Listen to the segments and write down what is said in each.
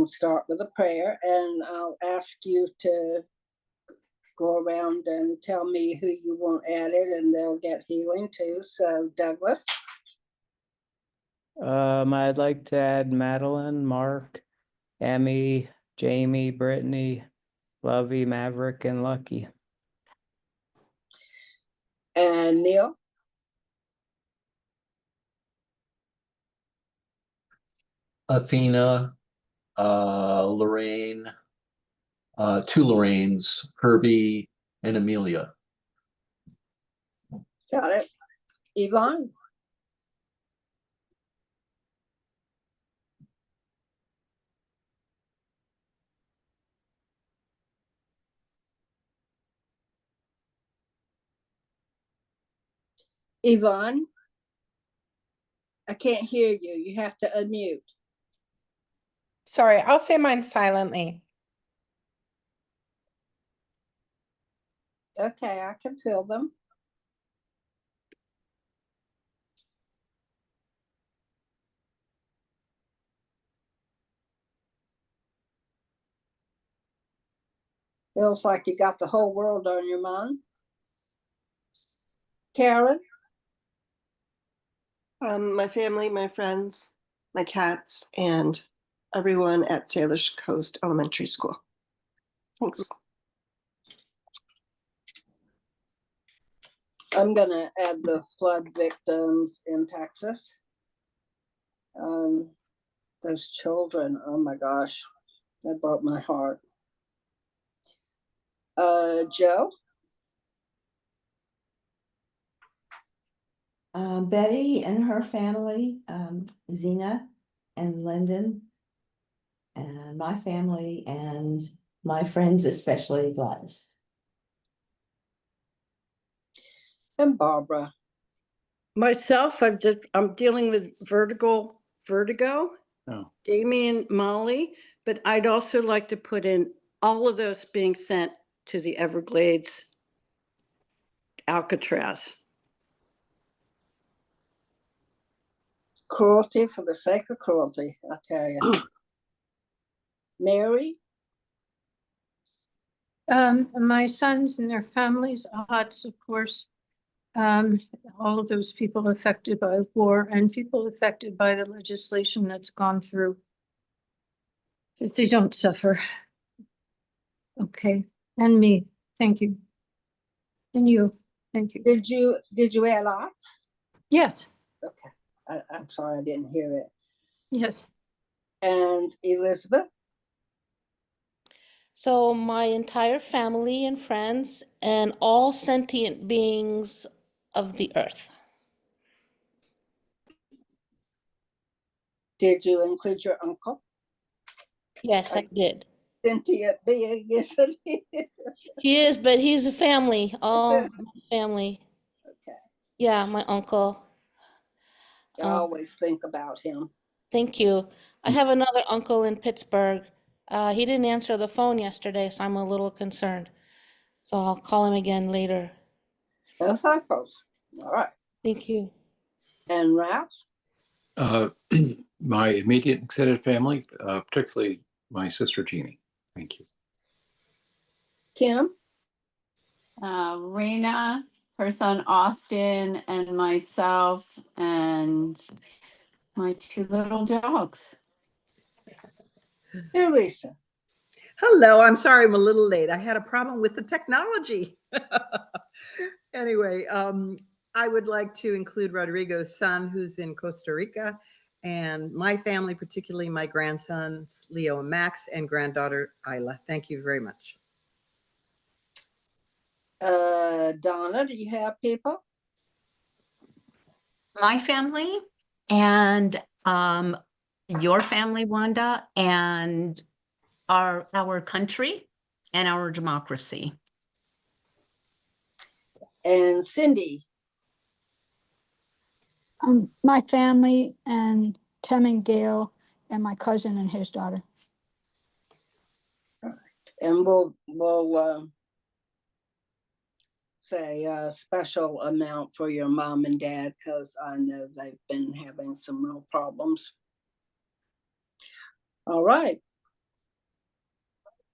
start with a prayer, and I'll ask you to go around and tell me who you want added, and they'll get healing too. So, Douglas. I'd like to add Madeline, Mark, Emmy, Jamie, Brittany, Lovey, Maverick, and Lucky. And Neil. Athena, Lorraine, two Lorraines, Herbie, and Amelia. Got it. Yvonne. Yvonne, I can't hear you. You have to unmute. Sorry, I'll say mine silently. Okay, I can feel them. Feels like you got the whole world on your mind. Karen? My family, my friends, my cats, and everyone at Salish Coast Elementary School. Thanks. I'm going to add the flood victims in Texas. Those children, oh my gosh, that broke my heart. Joe? Betty and her family, Zena and Lyndon, and my family and my friends, especially Gladys. And Barbara? Myself, I'm dealing with vertigo. Oh. Damien, Molly, but I'd also like to put in all of those being sent to the Everglades, Alcatraz. Cruelty for the sake of cruelty, I tell you. Mary? My sons and their families, Ahats, of course, all of those people affected by war and people affected by the legislation that's gone through. If they don't suffer. Okay, and me, thank you. And you, thank you. Did you add lots? Yes. Okay, I'm sorry, I didn't hear it. Yes. And Elizabeth? So my entire family and friends and all sentient beings of the earth. Did you include your uncle? Yes, I did. Sentient being, isn't he? He is, but he's a family, all family. Okay. Yeah, my uncle. I always think about him. Thank you. I have another uncle in Pittsburgh. He didn't answer the phone yesterday, so I'm a little concerned. So I'll call him again later. Both uncles. All right. Thank you. And Ralph? My immediate extended family, particularly my sister Jeannie. Thank you. Kim? Raina, her son Austin, and myself, and my two little dogs. Teresa? Hello, I'm sorry I'm a little late. I had a problem with the technology. Anyway, I would like to include Rodrigo's son, who's in Costa Rica, and my family, particularly my grandsons, Leo and Max, and granddaughter, Isla. Thank you very much. Donna, do you have people? My family and your family, Wanda, and our country and our democracy. And Cindy? My family and Tim and Gail and my cousin and his daughter. All right. And we'll say a special amount for your mom and dad, because I know they've been having some real problems. All right.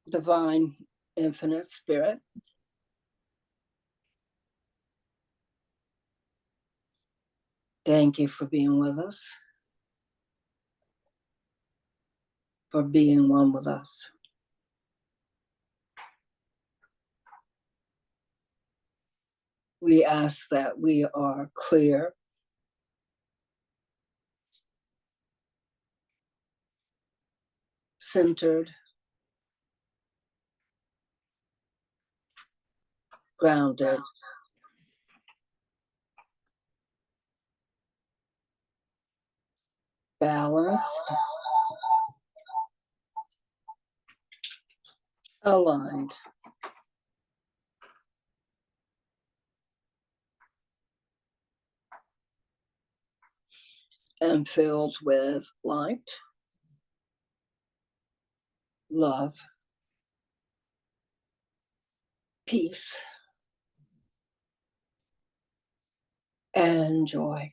divine infinite spirit. Thank you for being with us, for being one with us. We ask that we are clear, centered, grounded, balanced, aligned, and filled with light, love, peace, and joy.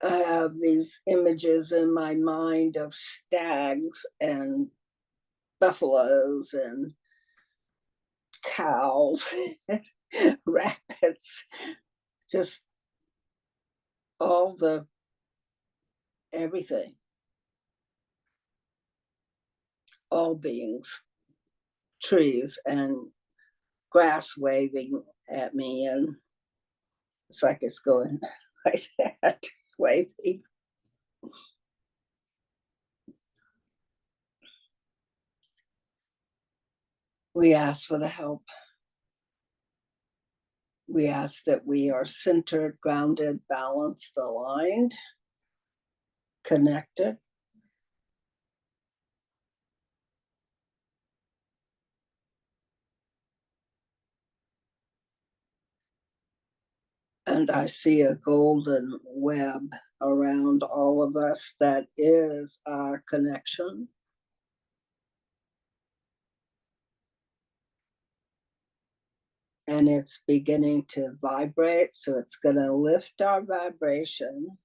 I have these images in my mind of stags and buffaloes and cows, rabbits, just all the everything, all beings, trees and grass waving at me, and it's like it's going like that, it's waving. We ask for the help. We ask that we are centered, grounded, balanced, aligned, connected. And I see a golden web around all of us that is our connection. And it's beginning to vibrate, so it's going to lift our vibration.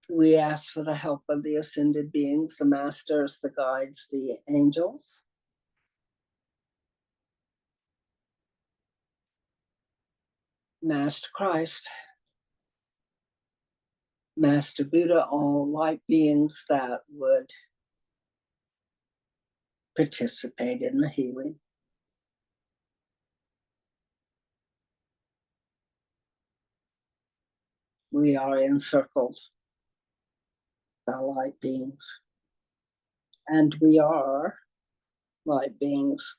We ask for the help of the ascended beings, the masters, the guides, the angels. Master Christ, Master Buddha, all light beings that would participate in the healing. We are encircled by light beings, and we are light beings.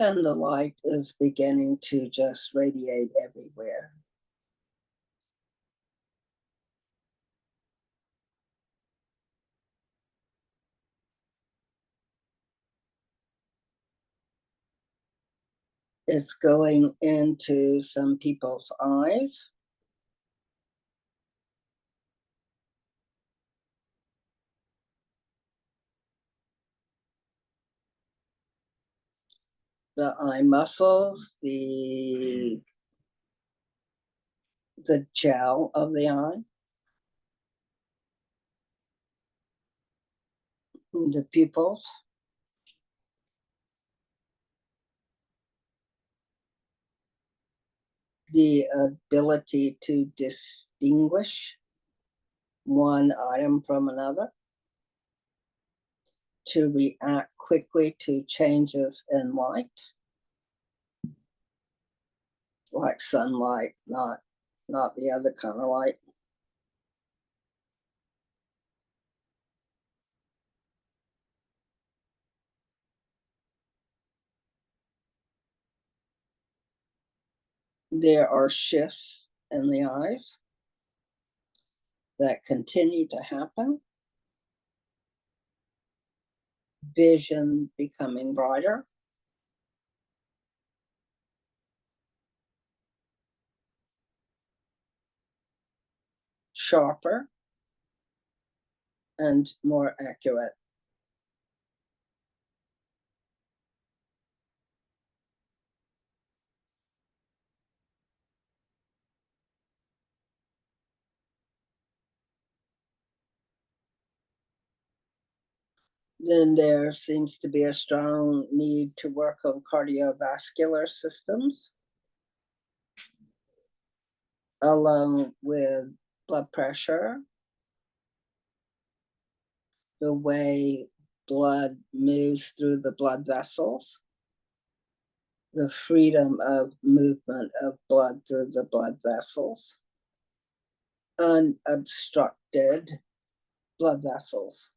And the light is beginning to just radiate everywhere. It's going into some people's eyes. The eye muscles, the gel of the eye, the pupils, the ability to distinguish one item from another, to react quickly to changes in light, like sunlight, not the other kind of light. There are shifts in the eyes. that continue to happen. Vision becoming brighter. Sharper and more accurate. Then there seems to be a strong need to work on cardiovascular systems, along with blood pressure, the way blood moves through the blood vessels, the freedom of movement of blood through the blood vessels, unobstructed blood vessels.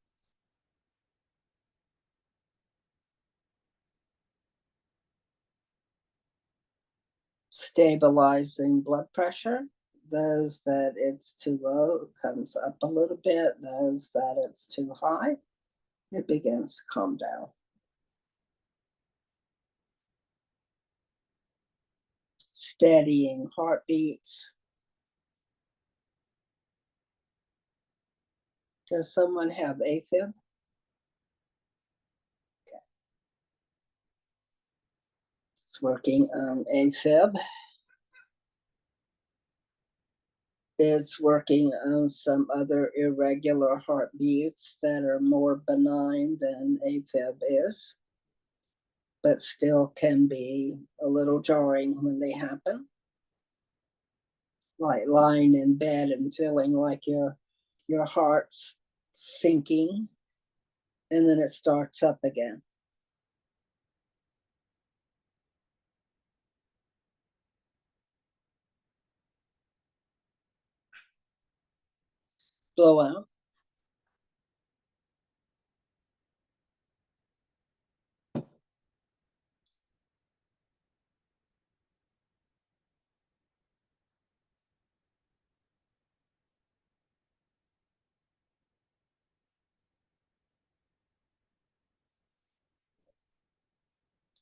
Stabilizing blood pressure. Those that it's too low comes up a little bit. Those that it's too high, it begins to calm down. Steadying heartbeats. Does someone have AFib? Okay. It's working on AFib. It's working on some other irregular heartbeats that are more benign than AFib is, but still can be a little jarring when they happen. Like lying in bed and feeling like your heart's sinking, and then it starts up again. Blow out.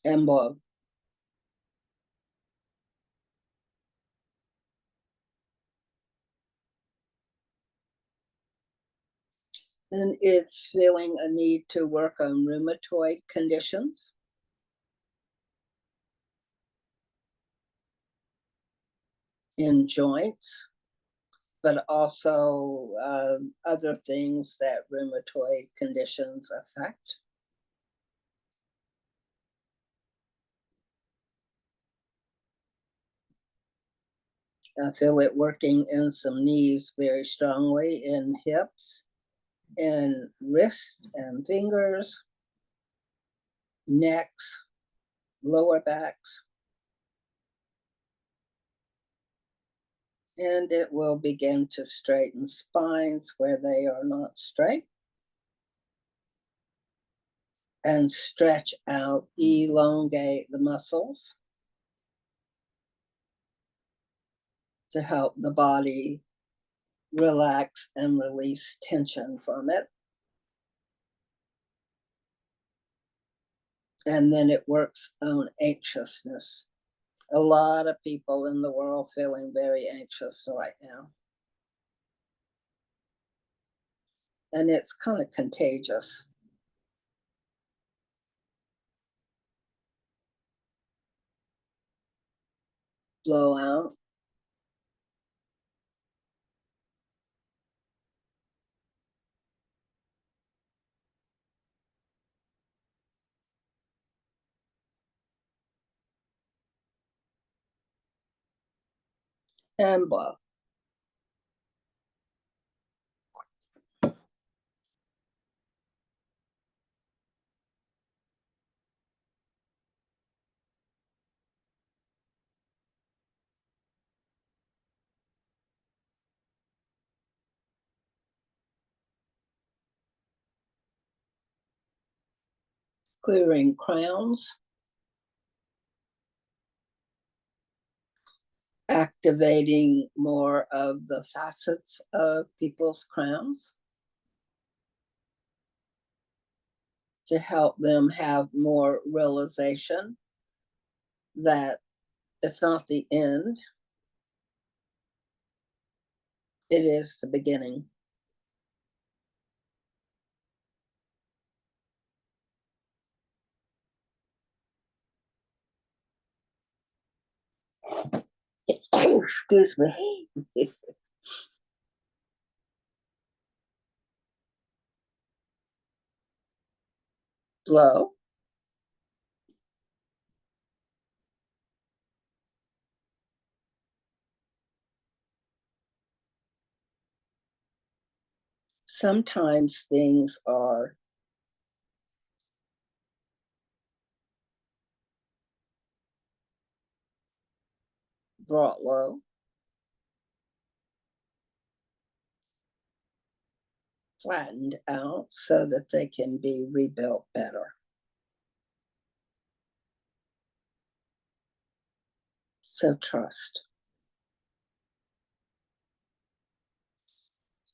And blow. And it's feeling a need to work on rheumatoid conditions. In joints, but also other things that rheumatoid conditions affect. I feel it working in some knees very strongly, in hips, in wrists and fingers, necks, lower backs. And it will begin to straighten spines where they are not straight. And stretch out, elongate the muscles to help the body relax and release tension from it. And then it works on anxiousness. A lot of people in the world feeling very anxious right now. And it's kind of contagious. Blow out. And blow. Clearing crowns. activating more of the facets of people's crowns to help them have more realization that it's not the end, it is the beginning. Excuse me. Flow. Sometimes things are brought low, flattened out so that they can be rebuilt better. So trust.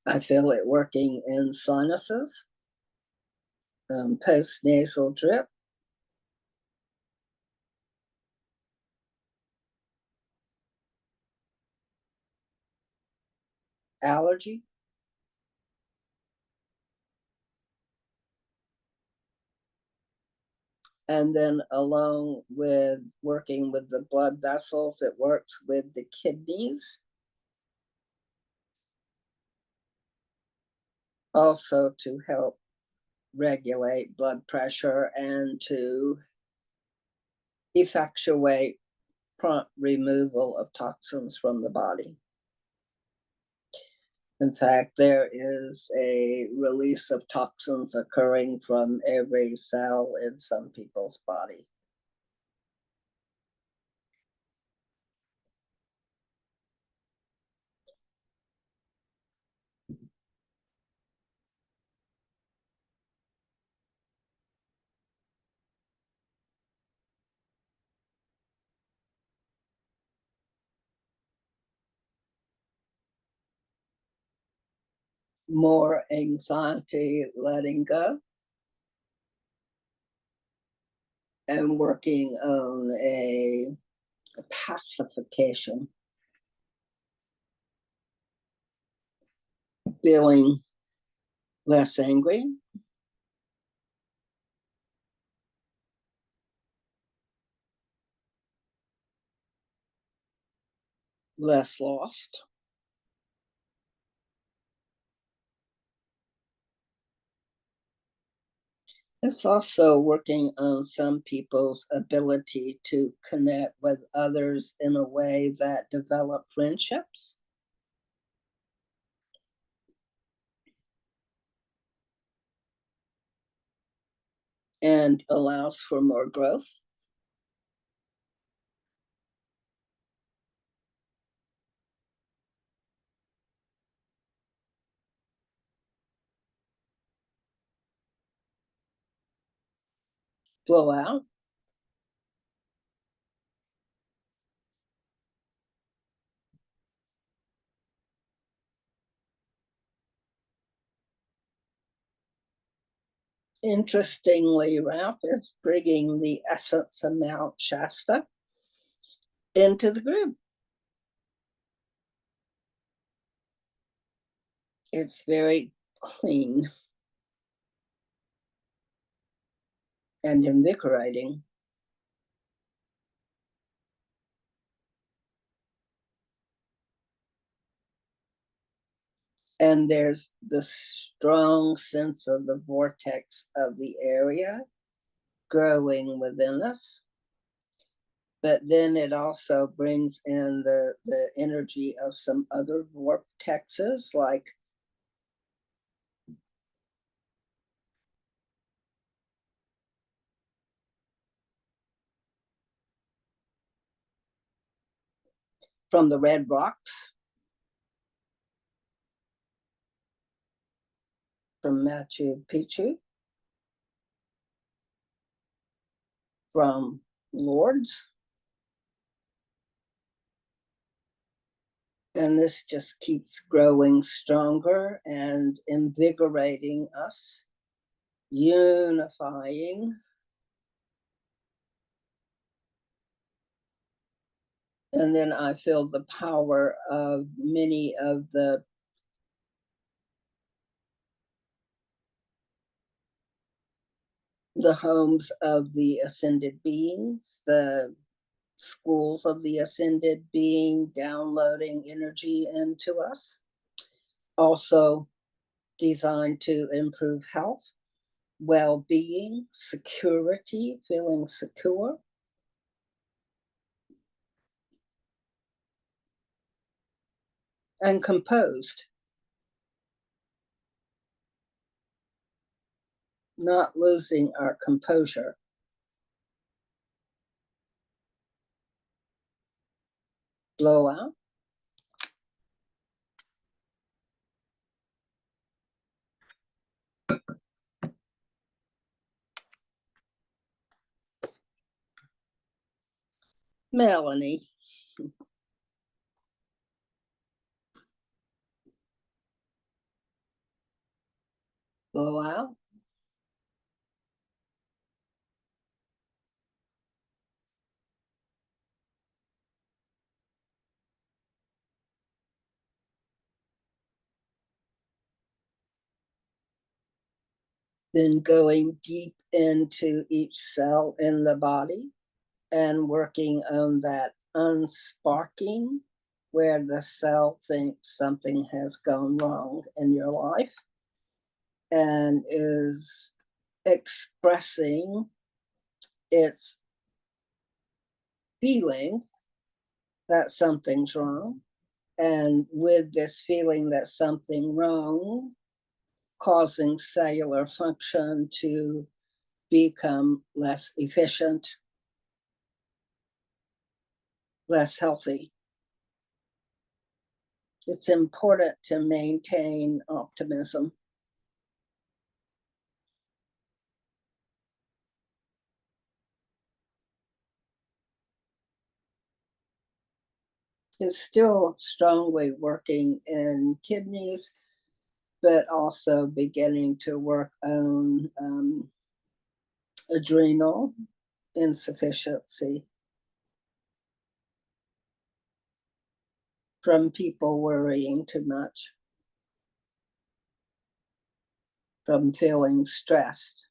I feel it working in sinuses, post-nasal drip, allergy, and then along with working with the blood vessels, it works with the kidneys, also to help regulate blood pressure and to effectuate prompt removal of toxins from the body. In fact, there is a release of toxins occurring from every cell in some people's body. More anxiety letting go, and working on a pacification, feeling less angry, less lost. It's also working on some people's ability to connect with others in a way that develop friendships. And allows for more growth. Flow out. Interestingly, Ralph is bringing the essence of Mount Shasta into the group. It's very clean and invigorating. And there's the strong sense of the vortex of the area growing within us. But then it also brings in the energy of some other vortexes, like from the red rocks, from Machu Picchu, from Lourdes, And this just keeps growing stronger and invigorating us, unifying. And then I feel the power of many of the homes of the ascended beings, the schools of the ascended being downloading energy into us. Also designed to improve health, well-being, security, feeling secure. And composed. Not losing our composure. Blow out. Melanie. Blow out. Then going deep into each cell in the body and working on that unsparking where the cell thinks something has gone wrong in your life and is expressing its feeling that something's wrong. And with this feeling that something wrong, causing cellular function to become less efficient, less healthy. It's important to maintain optimism. It's still strongly working in kidneys, but also beginning to work on adrenal insufficiency from people worrying too much, from feeling stressed.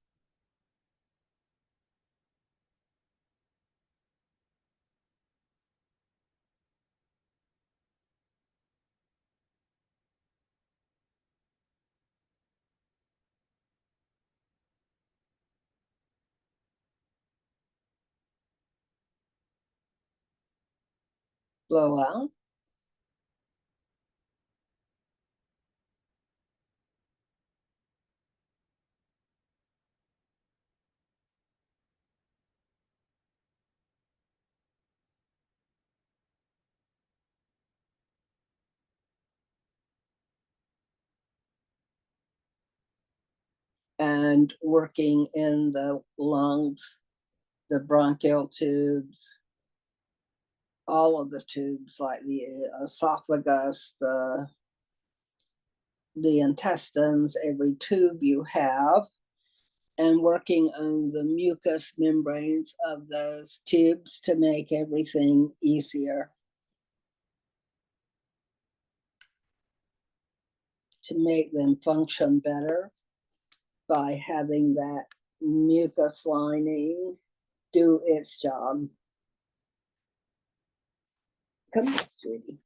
Blow out. And working in the lungs, the bronchial tubes, all of the tubes like the esophagus, the intestines, every tube you have, and working on the mucous membranes of those tubes to make everything easier, to make them function better by having that mucus lining do its job. Come on, sweetie.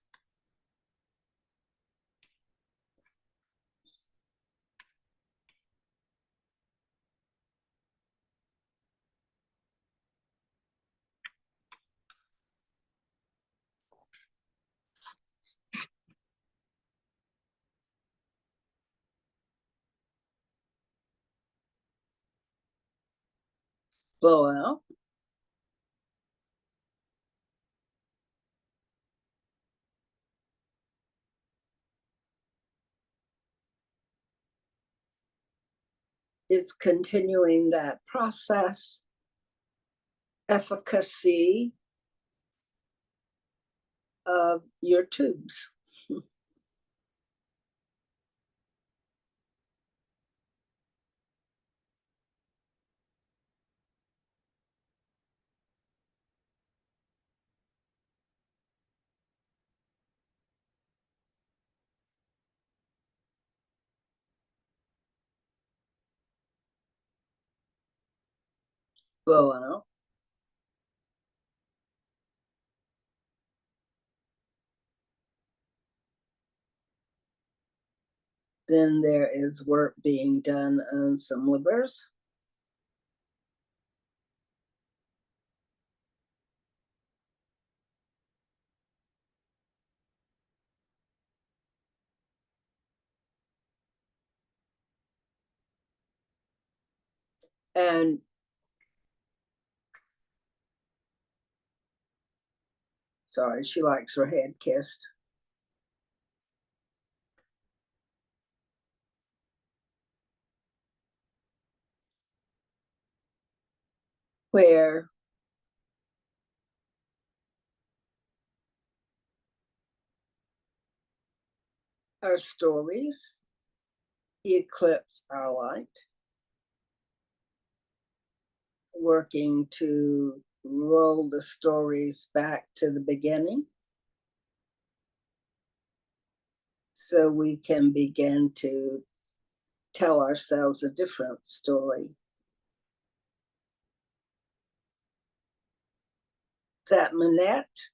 Blow out. It's continuing that process, efficacy of your tubes. blow out. Then there is work being done on some livers. And sorry, she likes her head kissed. Where our stories eclipse our light, working to roll the stories back to the beginning so we can begin to tell ourselves a different story. Is that Manette?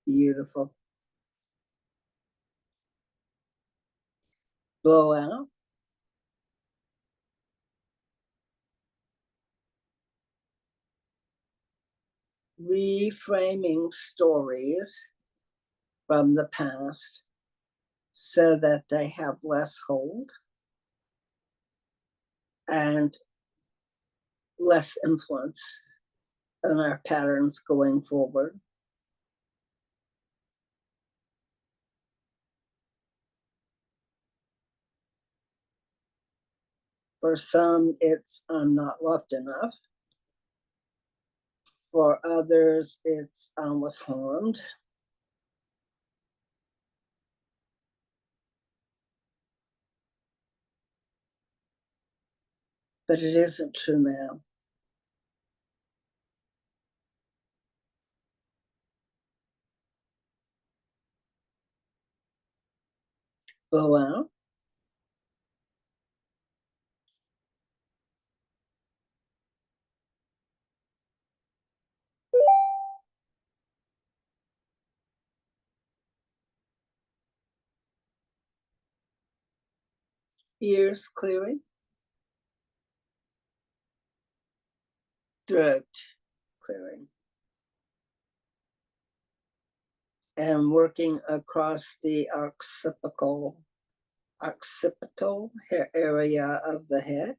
Beautiful. Blow out. Reframing stories from the past so that they have less hold and less influence on our patterns going forward. For some, it's I'm not loved enough. For others, it's I was harmed. But it isn't true now. Blow out. Ears clearing. Throat clearing. And working across the occipital area of the head,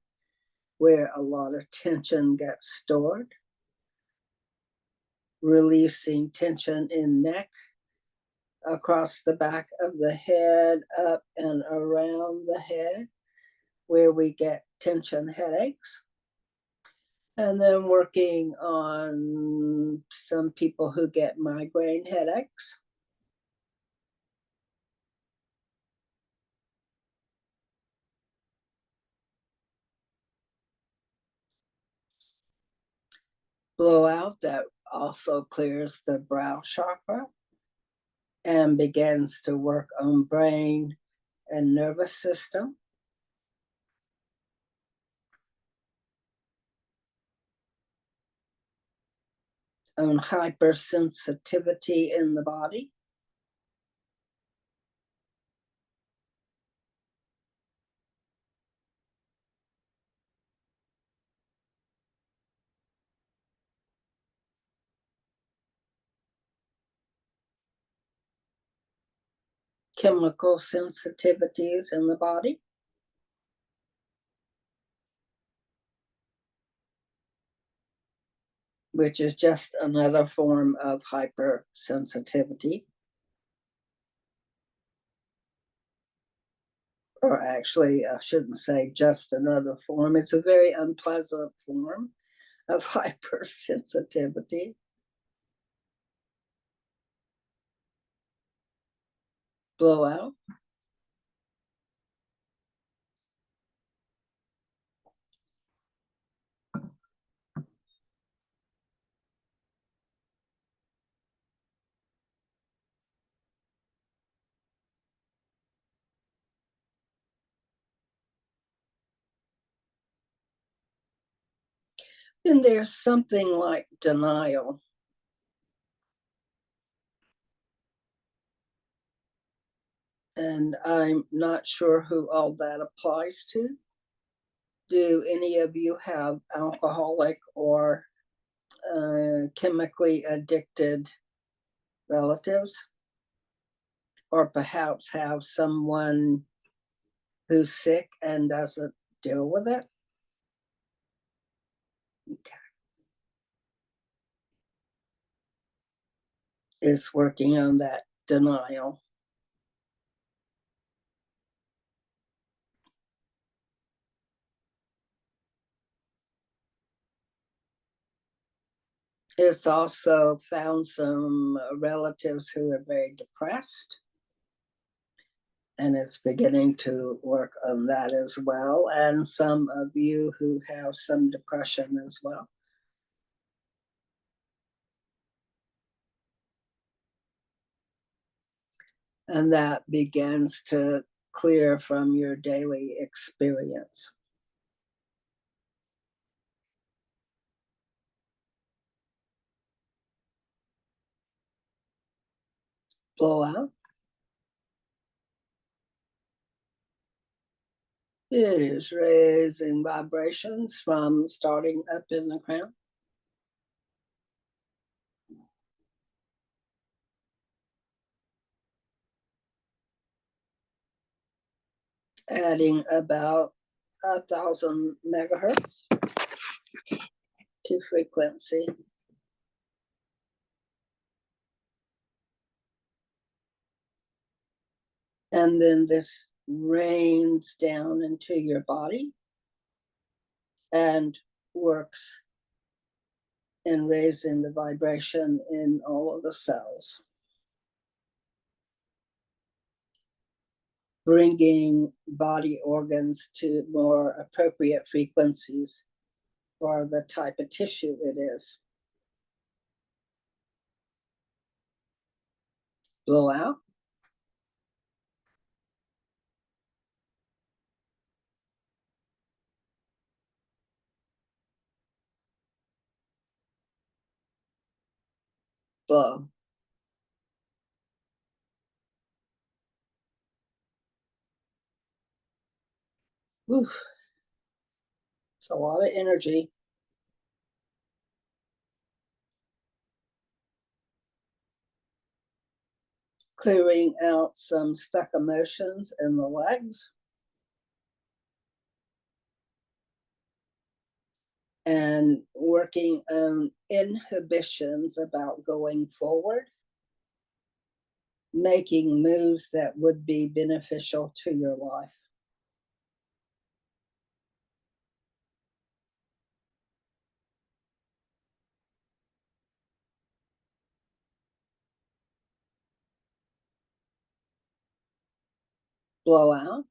where a lot of tension gets stored. Releasing tension in neck, across the back of the head, up and around the head, where we get tension headaches. And then working on some people who get migraine headaches. Blow out, that also clears the brow chakra and begins to work on brain and nervous system. On hypersensitivity in the body. Chemical sensitivities in the body. Which is just another form of hypersensitivity. Or actually, I shouldn't say just another form. It's a very unpleasant form of hypersensitivity. Blow out. Then there's something like denial. And I'm not sure who all that applies to. Do any of you have alcoholic or chemically addicted relatives? Or perhaps have someone who's sick and doesn't deal with it? Okay. Is working on that denial. It's also found some relatives who are very depressed, and it's beginning to work on that as well. And some of you who have some depression as well. And that begins to clear from your daily experience. Blow out. It is raising vibrations from starting up in the crown. Adding about 1,000 megahertz to frequency. And then this rains down into your body and works in raising the vibration in all of the cells, bringing body organs to more appropriate frequencies for the type of tissue it is. Blow out. Blow. Whew. It's a lot of energy. Clearing out some stuck emotions in the legs. And working on inhibitions about going forward, making moves that would be beneficial to your life. Blow out.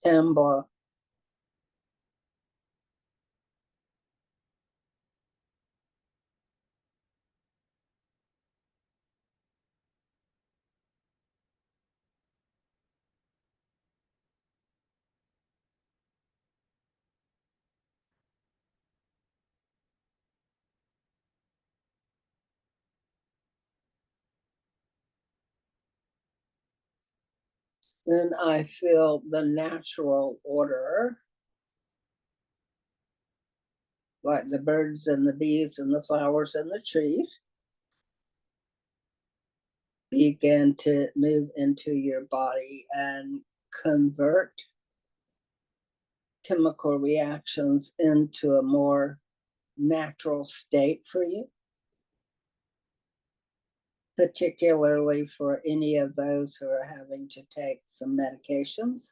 And blow. Then I feel the natural order, like the birds and the bees and the flowers and the trees, begin to move into your body and convert chemical reactions into a more natural state for you, particularly for any of those who are having to take some medications,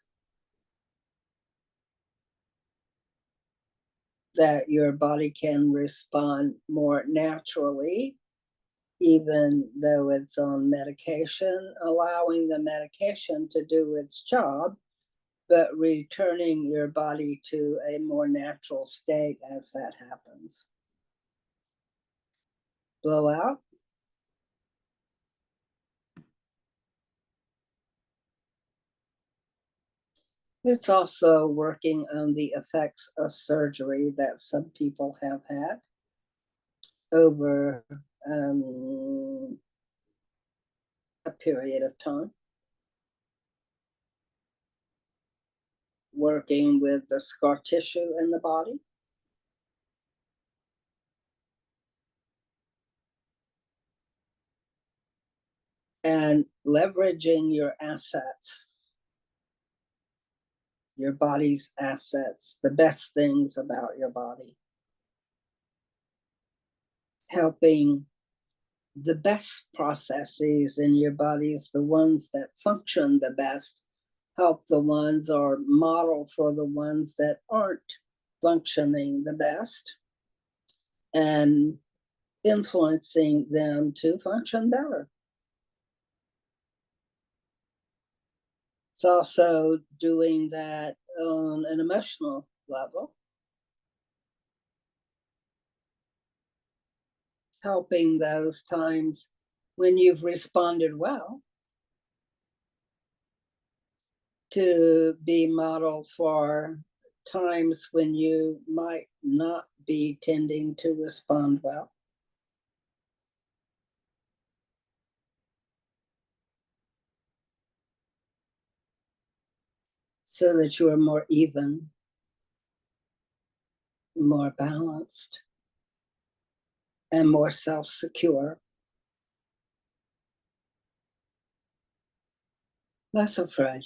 that your body can respond more naturally, even though it's on medication, allowing the medication to do its job, but returning your body to a more natural state as that happens. Blow out. It's also working on the effects of surgery that some people have had over a period of time. Working with the scar tissue in the body. And leveraging your assets, your body's assets, the best things about your body. Helping the best processes in your bodies, the ones that function the best, help the ones or model for the ones that aren't functioning the best, and influencing them to function better. It's also doing that on an emotional level, helping those times when you've responded well to be modeled for times when you might not be tending to respond well. So that you are more even, more balanced, and more self-secure. Less afraid.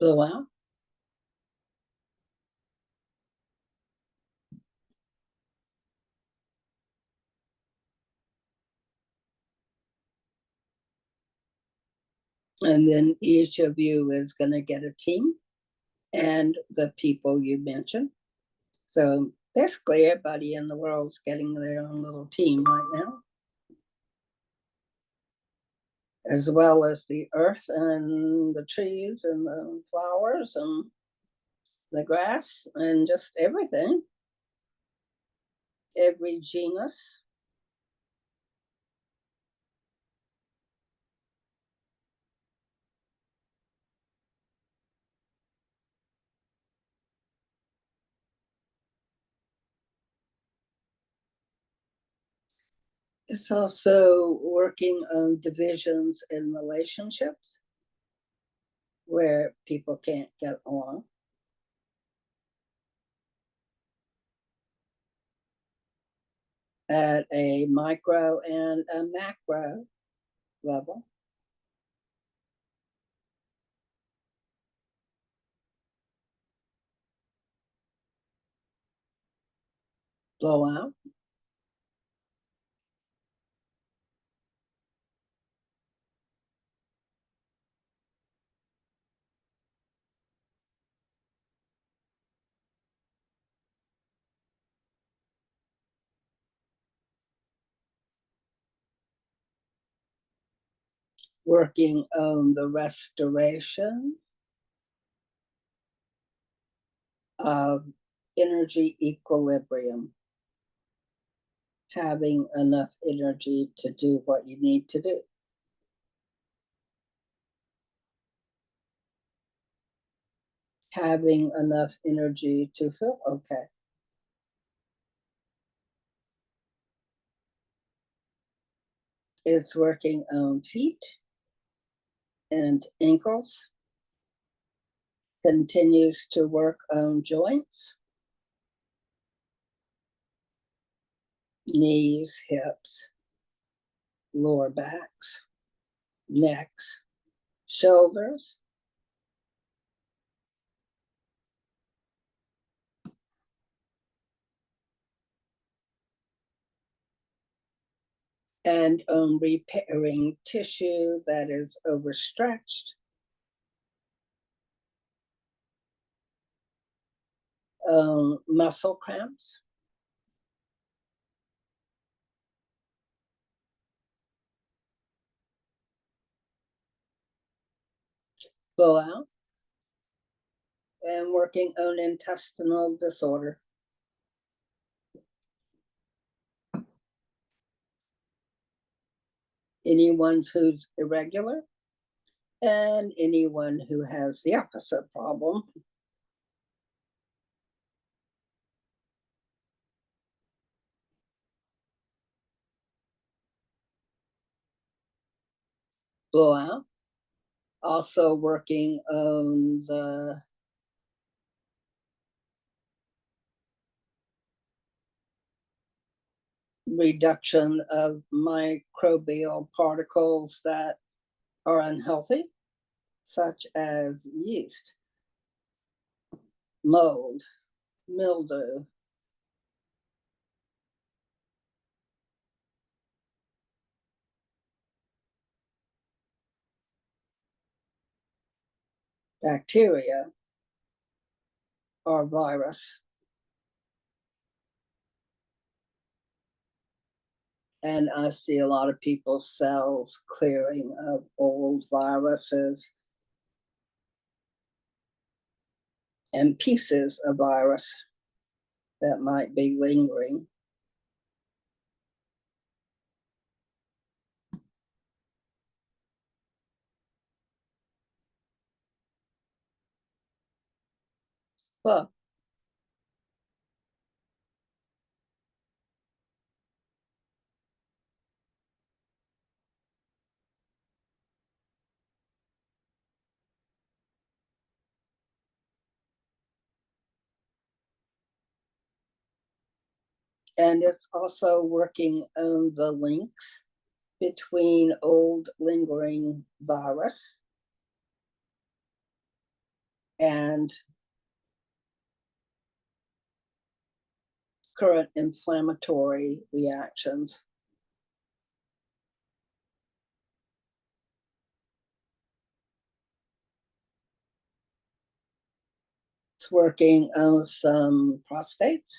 Blow out. And then each of you is going to get a team and the people you mentioned. So basically everybody in the world's getting their own little team right now, as well as the earth and the trees and the flowers and the grass and just everything, every genus. It's also working on divisions in relationships where people can't get along. At a micro and a macro level. Blow out. Working on the restoration of energy equilibrium. Having enough energy to do what you need to do. Having enough energy to feel okay. It's working on feet and ankles. Continues to work on joints, knees, hips, lower backs, necks, shoulders, and on repairing tissue that is overstretched muscle cramps, blowout, and working on intestinal disorder. Anyone who's irregular, and anyone who has the opposite problem. Blowout. Also working on the reduction of microbial particles that are unhealthy, such as yeast, mold, mildew, bacteria, or virus. And I see a lot of people's cells clearing of old viruses and pieces of virus that might be lingering. Well, and it's also working on the links between old lingering virus and current inflammatory reactions. It's working on some prostates,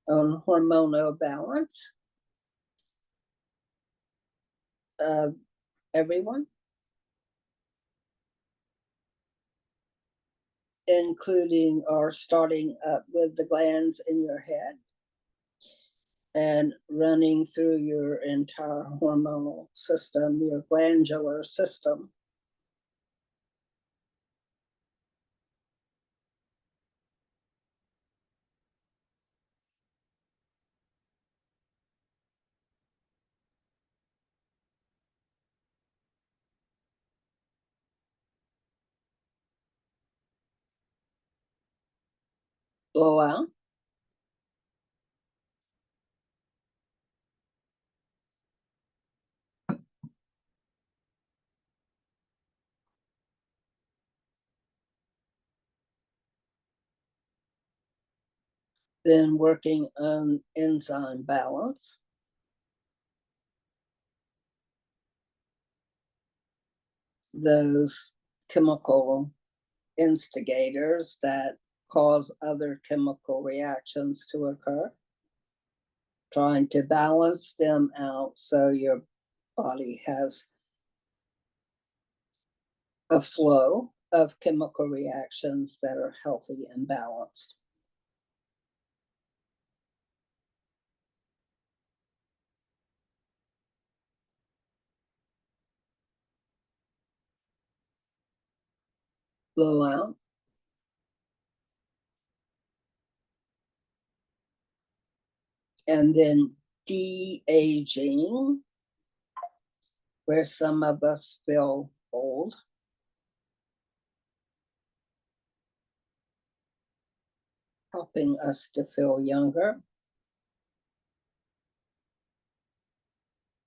on hormonal balance of everyone, including or starting up with the glands in your head and running through your entire hormonal system, your glandular system. Blowout. Then working on enzyme balance. Those chemical instigators that cause other chemical reactions to occur. Trying to balance them out so your body has a flow of chemical reactions that are healthy and balanced. Blowout. And then de-aging, where some of us feel old. Helping us to feel younger.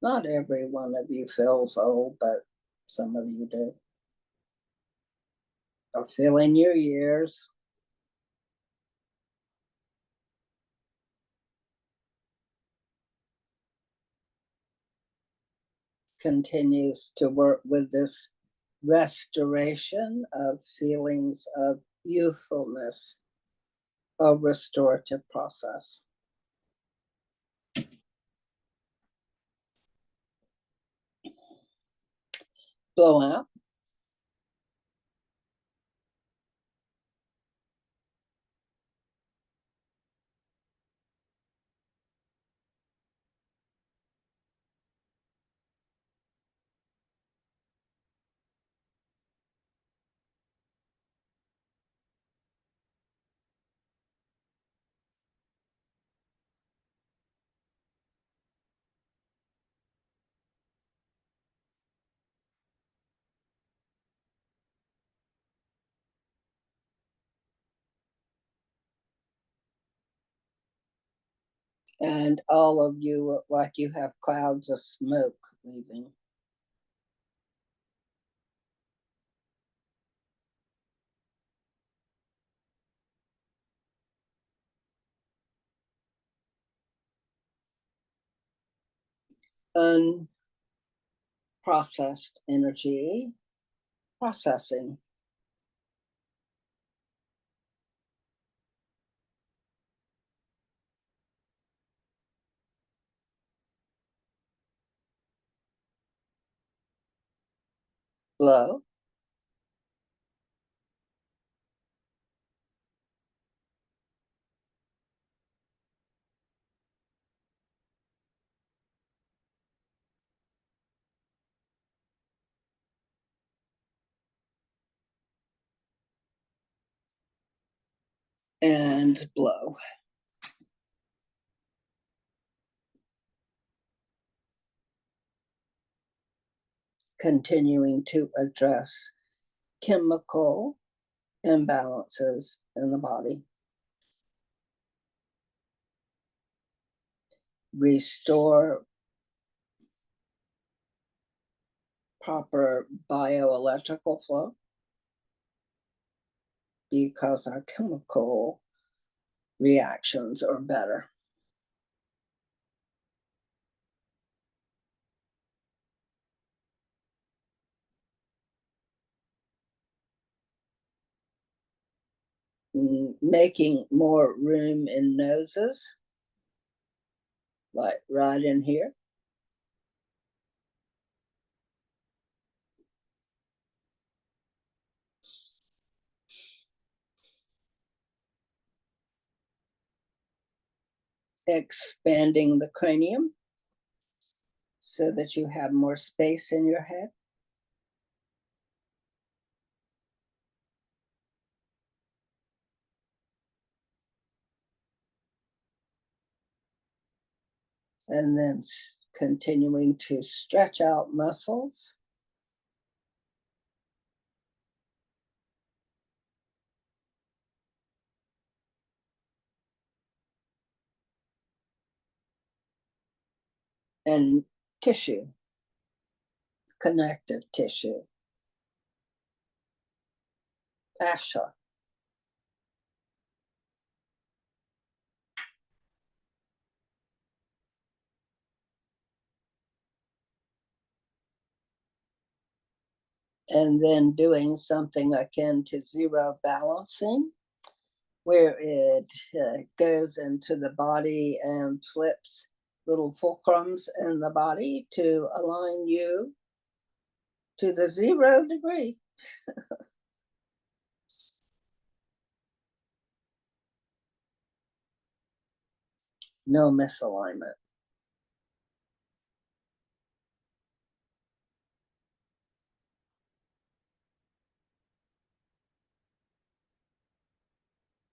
Not every one of you feels old, but some of you do. Or feeling your years. continues to work with this restoration of feelings of youthfulness, a restorative process. Blow out. And all of you look like you have clouds of smoke leaving. Unprocessed energy, processing. Blow. And blow. Continuing to address chemical imbalances in the body. Restore proper bioelectrical flow because our chemical reactions are better. Making more room in noses, like right in here. Expanding the cranium so that you have more space in your head. And then continuing to stretch out muscles. And tissue, connective tissue, fascia. And then doing something akin to zero balancing, where it goes into the body and flips little fulcrums in the body to align you to the 0 degree. No misalignment.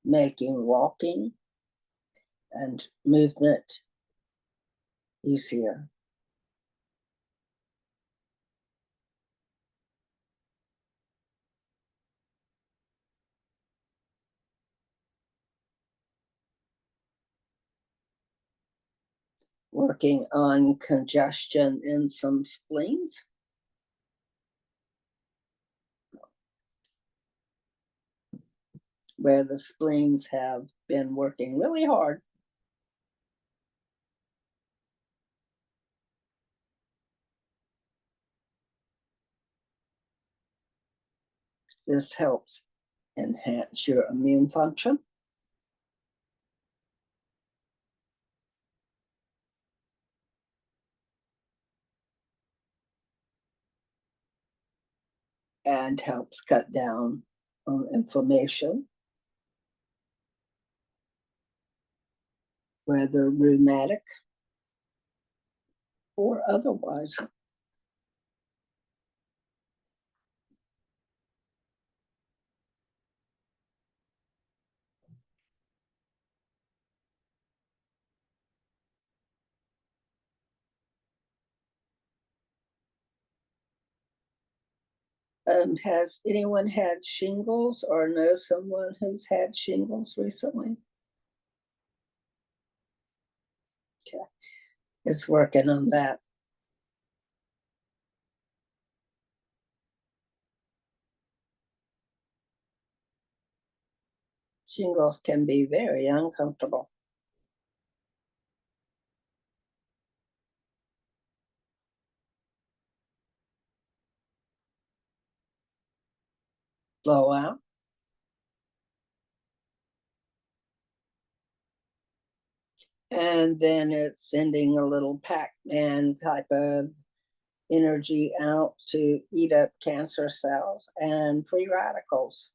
Making walking and movement easier. Working on congestion in some spleens. Where the spleens have been working really hard. This helps enhance your immune function. And helps cut down on inflammation, whether rheumatic or otherwise. Has anyone had shingles or know someone who's had shingles recently? Okay, it's working on that. Shingles can be very uncomfortable. Blow out. And then it's sending a little Pac-Man type of energy out to eat up cancer cells and free radicals.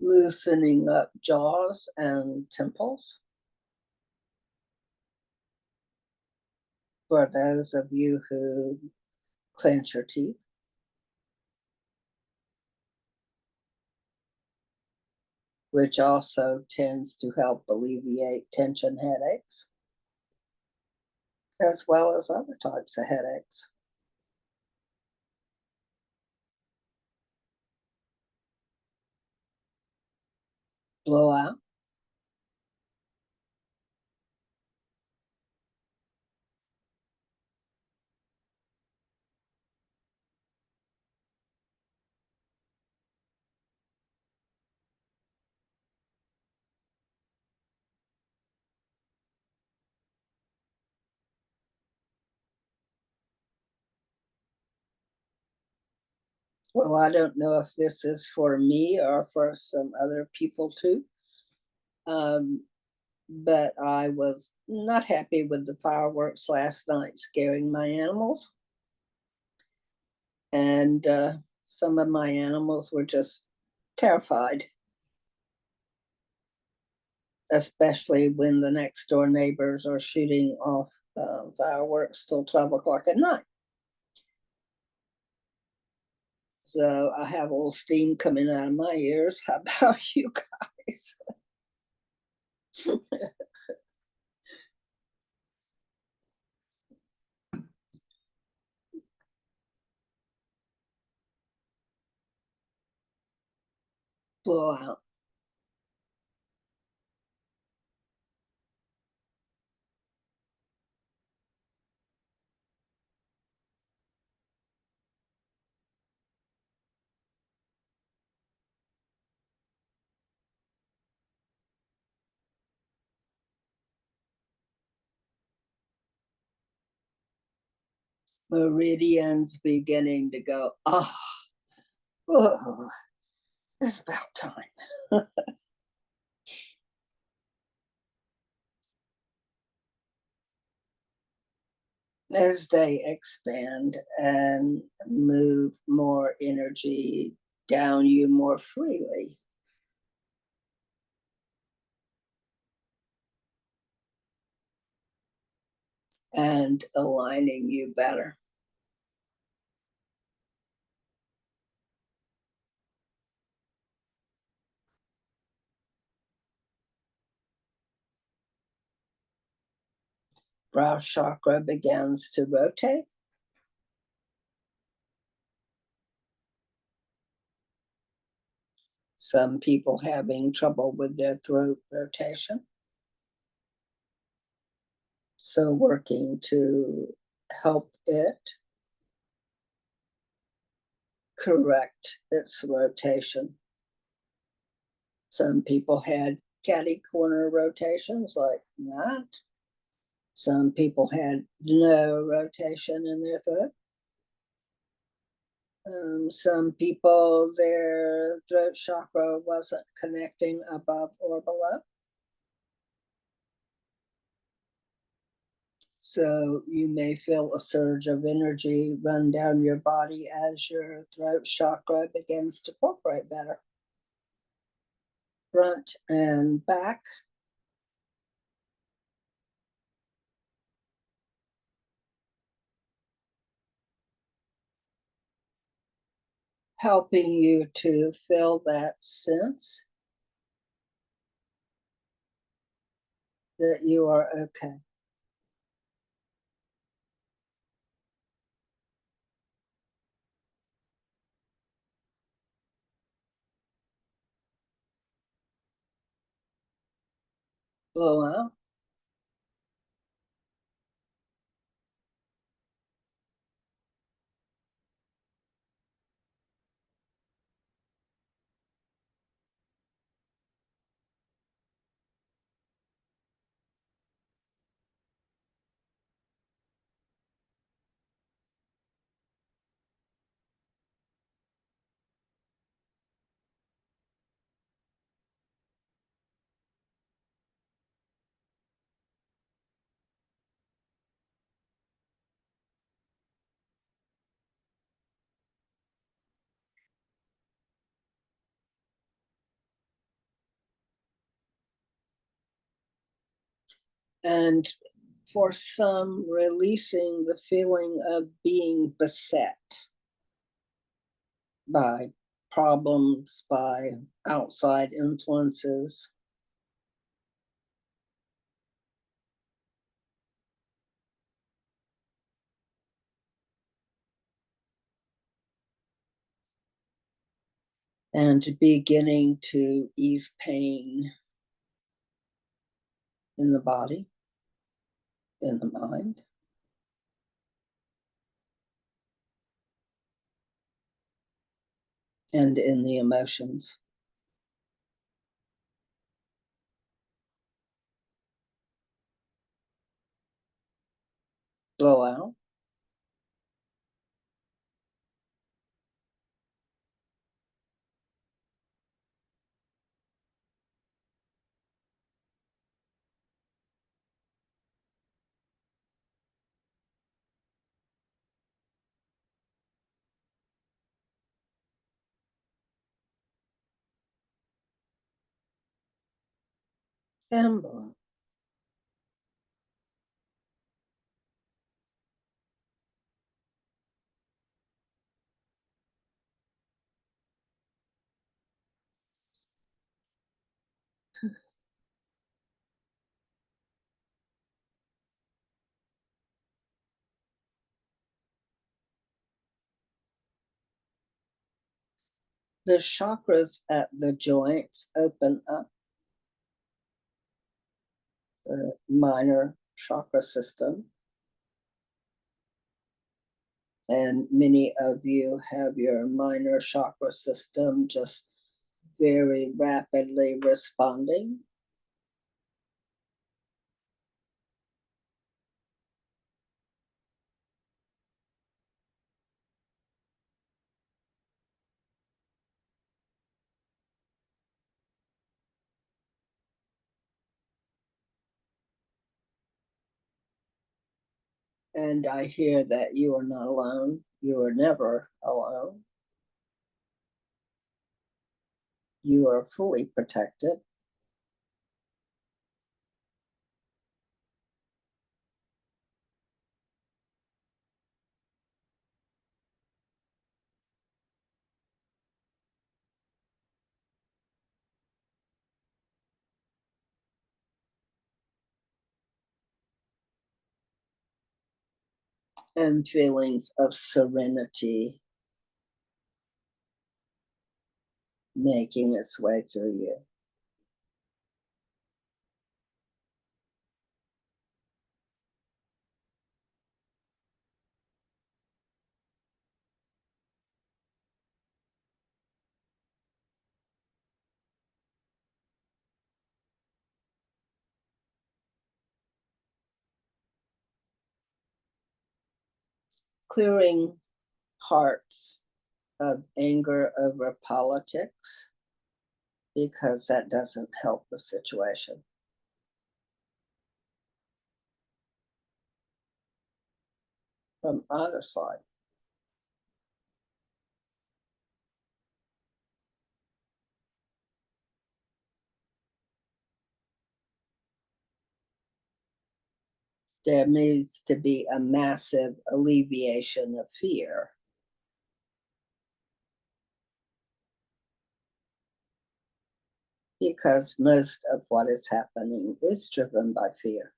Loosening up jaws and temples. For those of you who clench your teeth. Which also tends to help alleviate tension headaches, as well as other types of headaches. Blow out. Well, I don't know if this is for me or for some other people too. But I was not happy with the fireworks last night scaring my animals. And some of my animals were just terrified. Especially when the next door neighbors are shooting off fireworks till 12 o'clock at night. So I have a little steam coming out of my ears. How about you guys? Blow out. Meridians beginning to go, oh, it's about time. As they expand and move more energy down you more freely. And aligning you better. Brow chakra begins to rotate. Some people having trouble with their throat rotation. So working to help it correct its rotation. Some people had catty corner rotations like that. Some people had no rotation in their throat. Some people, their throat chakra wasn't connecting above or below. So you may feel a surge of energy run down your body as your throat chakra begins to cooperate better. Front and back. Helping you to feel that sense that you are okay. Blow out. And for some, releasing the feeling of being beset by problems, by outside influences. And beginning to ease pain in the body, in the mind. And in the emotions. Blow out. And blow. The chakras at the joints open up. The minor chakra system. And many of you have your minor chakra system just very rapidly responding. And I hear that you are not alone. You are never alone. You are fully protected. And feelings of serenity making its way through you. Clearing hearts of anger over politics, because that doesn't help the situation. From either side. There needs to be a massive alleviation of fear. Because most of what is happening is driven by fear.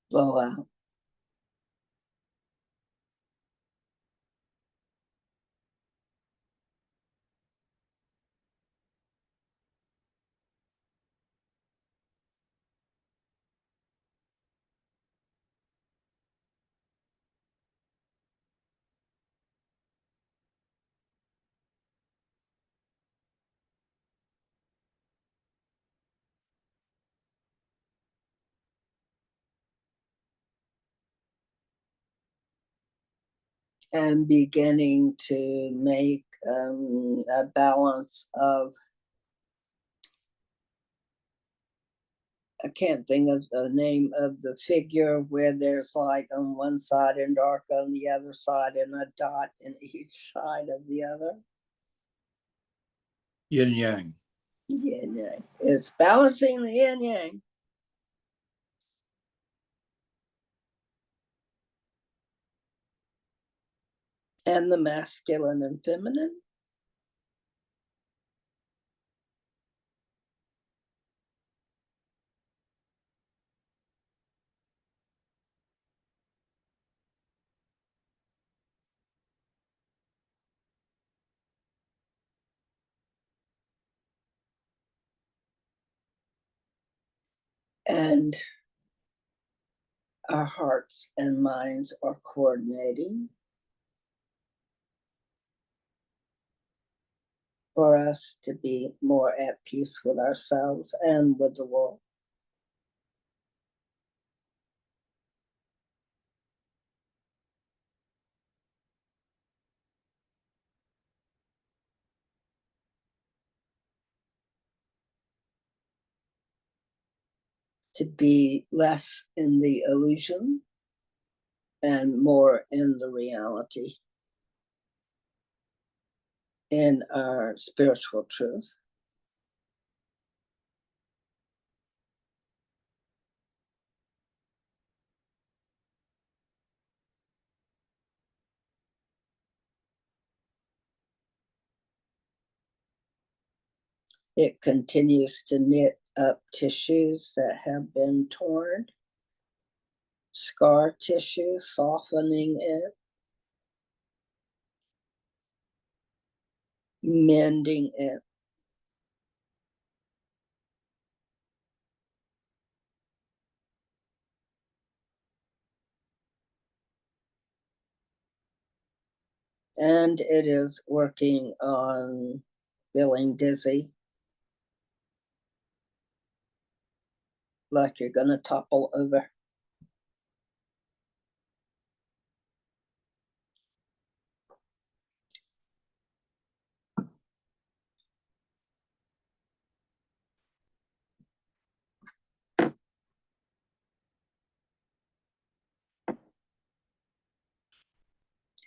Blowout. And beginning to make a balance of, I can't think of the name of the figure where there's light on one side and dark on the other side and a dot in each side of the other. Yin yang. Yin yang. It's balancing the yin yang. And the masculine and feminine. And our hearts and minds are coordinating for us to be more at peace with ourselves and with the world. To be less in the illusion and more in the reality, in our spiritual truth. It continues to knit up tissues that have been torn, scar tissue, softening it, mending it. And it is working on feeling dizzy, like you're going to topple over.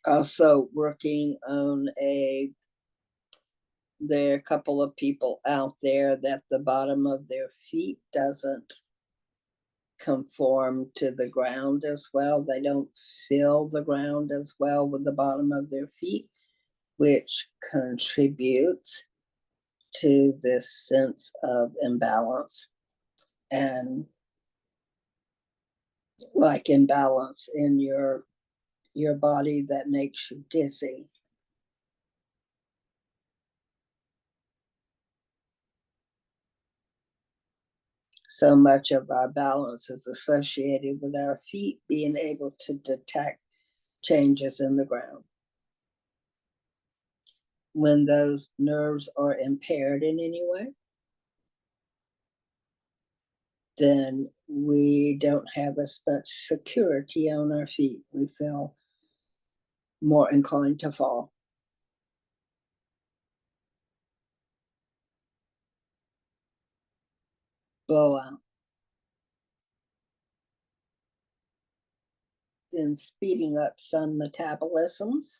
Also working on there are a couple of people out there that the bottom of their feet doesn't conform to the ground as well. They don't feel the ground as well with the bottom of their feet, which contributes to this sense of imbalance, and like imbalance in your body that makes you dizzy. So much of our balance is associated with our feet being able to detect changes in the ground. When those nerves are impaired in any way, then we don't have as much security on our feet. We feel more inclined to fall. Blowout. Then speeding up some metabolisms.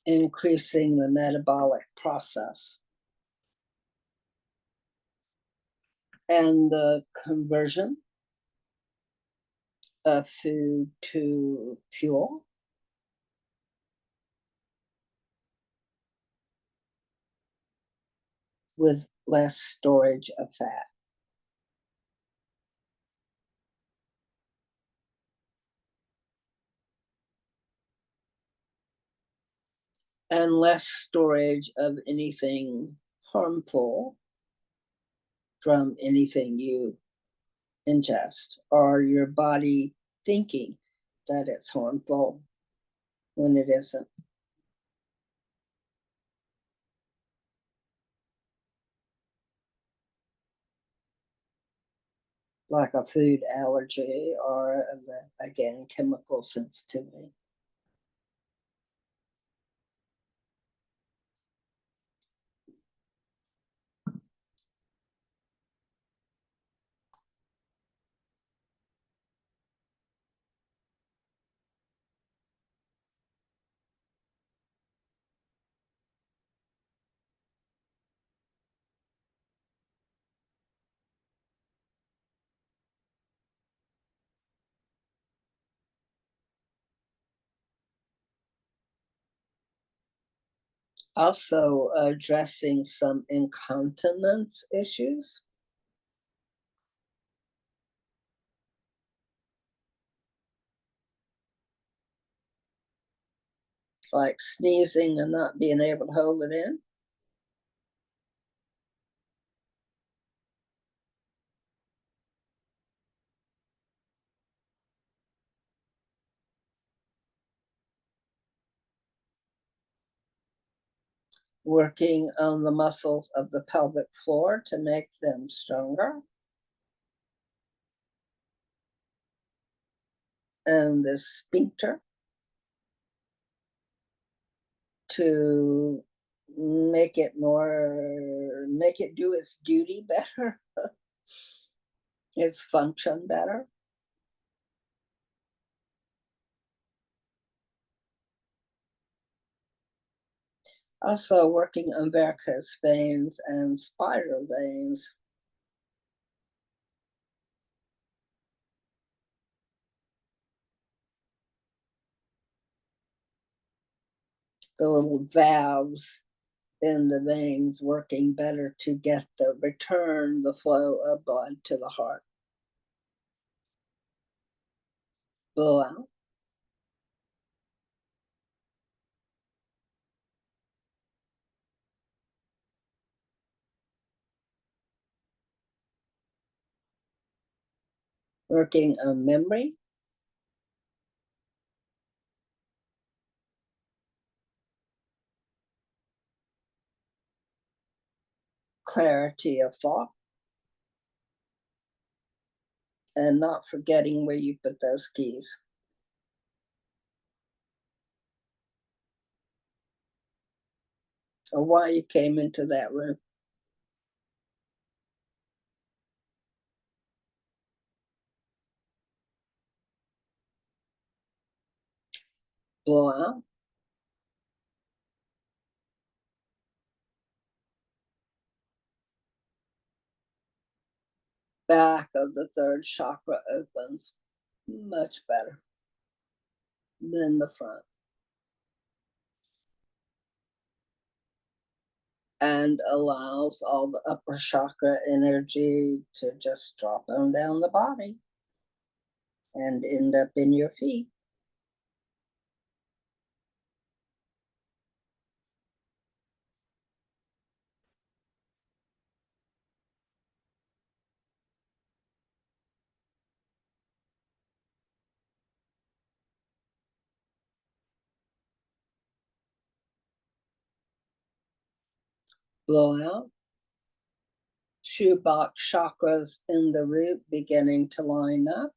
Increasing the metabolic process. And the conversion of food to fuel. With less storage of fat. And less storage of anything harmful from anything you ingest, or your body thinking that it's harmful when it isn't. Like a food allergy or, again, chemical sensitivity. Also addressing some incontinence issues. Like sneezing and not being able to hold it in. Working on the muscles of the pelvic floor to make them stronger. And the sphincter to make it do its duty better, its function better. Also working on varicose veins and spiral veins. The little valves in the veins working better to get the flow of blood to the heart. Blow out. Working on memory. Clarity of thought. And not forgetting where you put those keys. Or why you came into that room. Blow out. Back of the third chakra opens much better than the front. And allows all the upper chakra energy to just drop on down the body and end up in your feet. Blow out. Shoebox chakras in the root beginning to line up.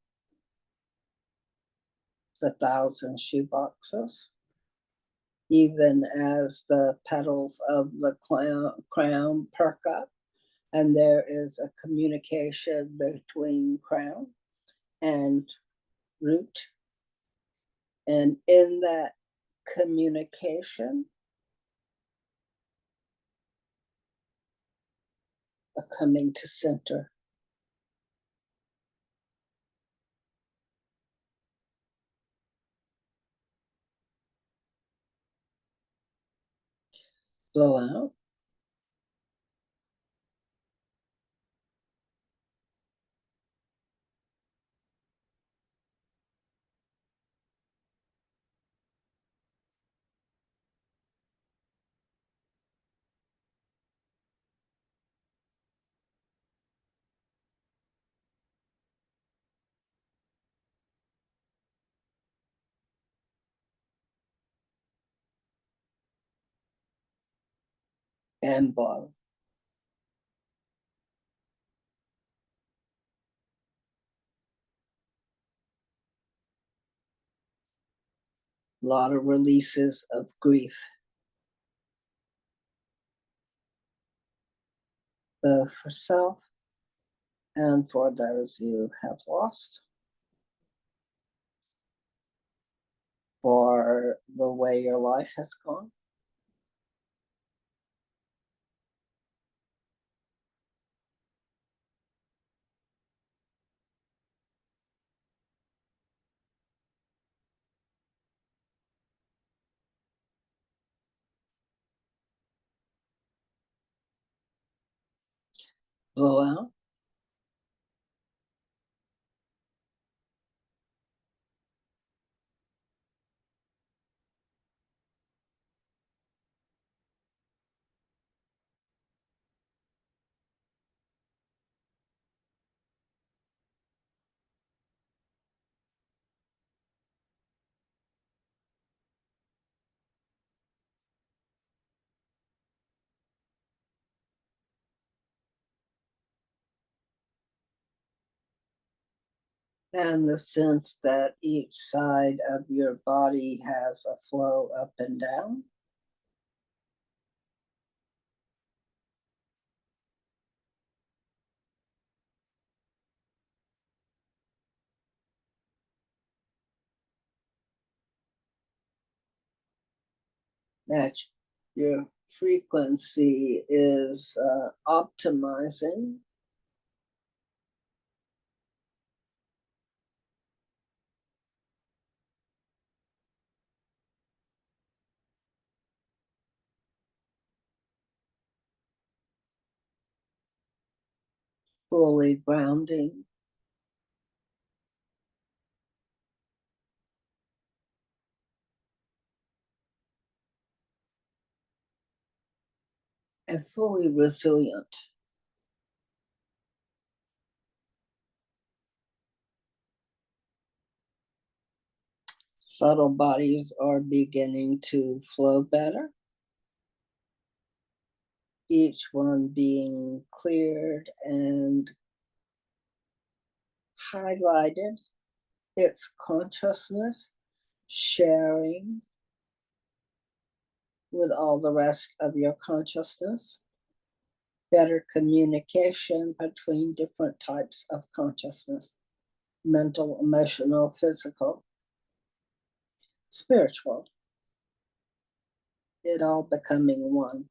The 1,000 shoeboxes. Even as the petals of the crown perk up, and there is a communication between crown and root. And in that communication, a coming to center. Blow out. And blow. A lot of releases of grief, both for self and for those you have lost, for the way your life has gone. Blow out. And the sense that each side of your body has a flow up and down. That your frequency is optimizing. Fully grounding. And fully resilient. Subtle bodies are beginning to flow better. Each one being cleared and highlighted, its consciousness sharing with all the rest of your consciousness. Better communication between different types of consciousness, mental, emotional, physical. spiritual. It all becoming one.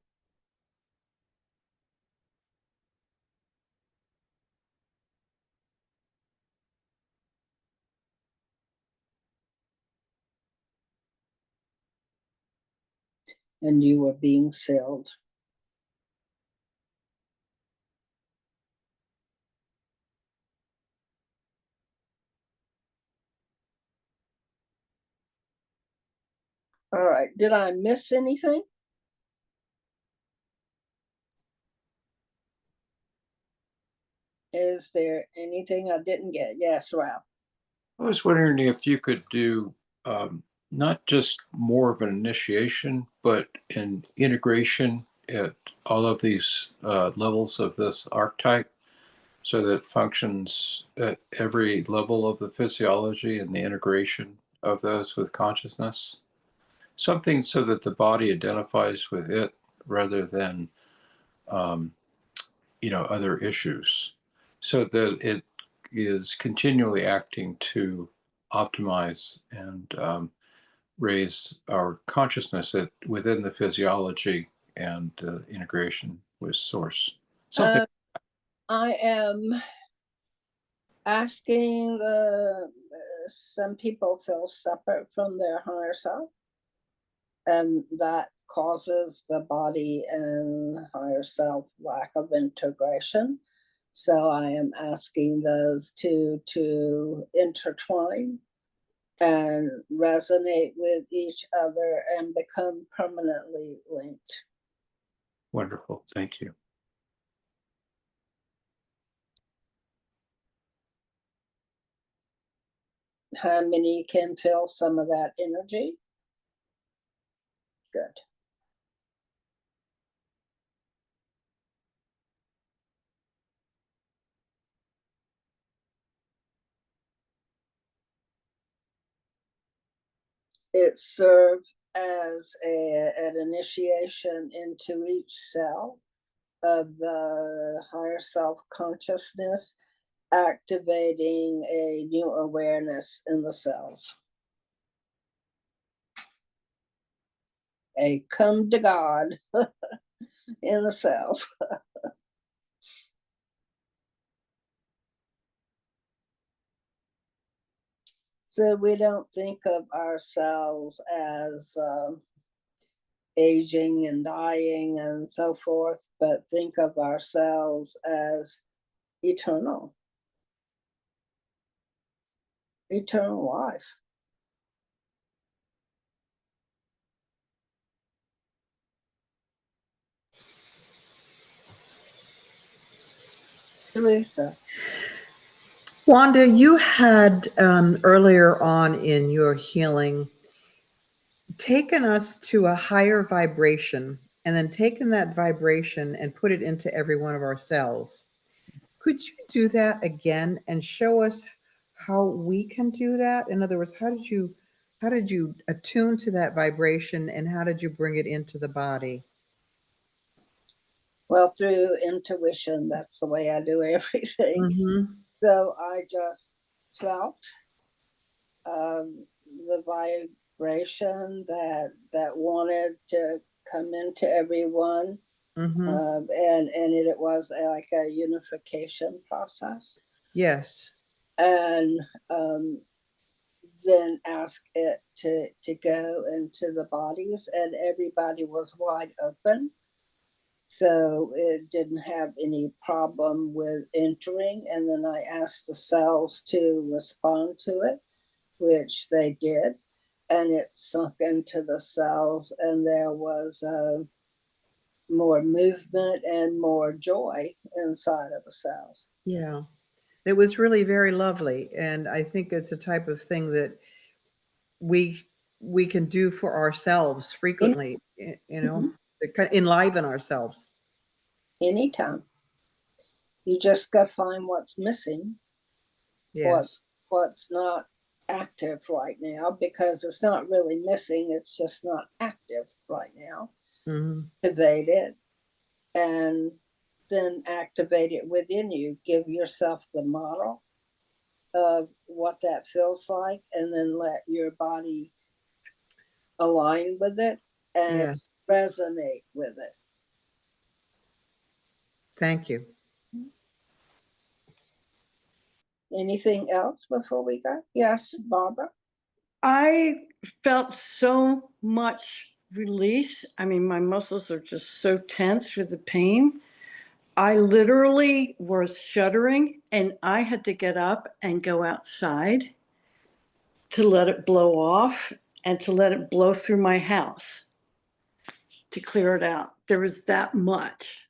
And you were being sealed. All right, did I miss anything? Is there anything I didn't get? Yes, Ralph. I was wondering if you could do not just more of an initiation, but an integration at all of these levels of this archetype, so that it functions at every level of the physiology and the integration of those with consciousness. Something so that the body identifies with it rather than, other issues, so that it is continually acting to optimize and raise our consciousness within the physiology and integration with source. Something. I am asking some people feel separate from their higher self, and that causes the body and higher self lack of integration. So I am asking those two to intertwine and resonate with each other and become permanently linked. Wonderful. Thank you. How many can feel some of that energy? Good. It served as an initiation into each cell of the higher self consciousness, activating a new awareness in the cells. A come to God in the cells. So we don't think of ourselves as aging and dying and so forth, but think of ourselves as eternal. Eternal life. Teresa. Wanda, you had earlier on in your healing taken us to a higher vibration and then taken that vibration and put it into every one of our cells. Could you do that again and show us how we can do that? In other words, how did you attune to that vibration and how did you bring it into the body? Well, through intuition, that's the way I do everything. Mm-hmm. So I just felt the vibration that wanted to come into everyone, Mm-hmm. and it was like a unification process. Yes. And then ask it to go into the bodies, and everybody was wide open. So it didn't have any problem with entering. And then I asked the cells to respond to it, which they did. And it sunk into the cells, and there was more movement and more joy inside of the cells. Yeah. It was really very lovely. And I think it's a type of thing that we can do for ourselves frequently, to enliven ourselves. Anytime. You just go find what's missing. Yes. What's not active right now, because it's not really missing, it's just not active right now. Mm-hmm. Activate it and then activate it within you. Give yourself the model of what that feels like, and then let your body align with it and Yes, resonate with it. thank you. Anything else before we go? Yes, Barbara? I felt so much release. I mean, my muscles are just so tense for the pain. I literally was shuddering and I had to get up and go outside to let it blow off and to let it blow through my house to clear it out. There was that much.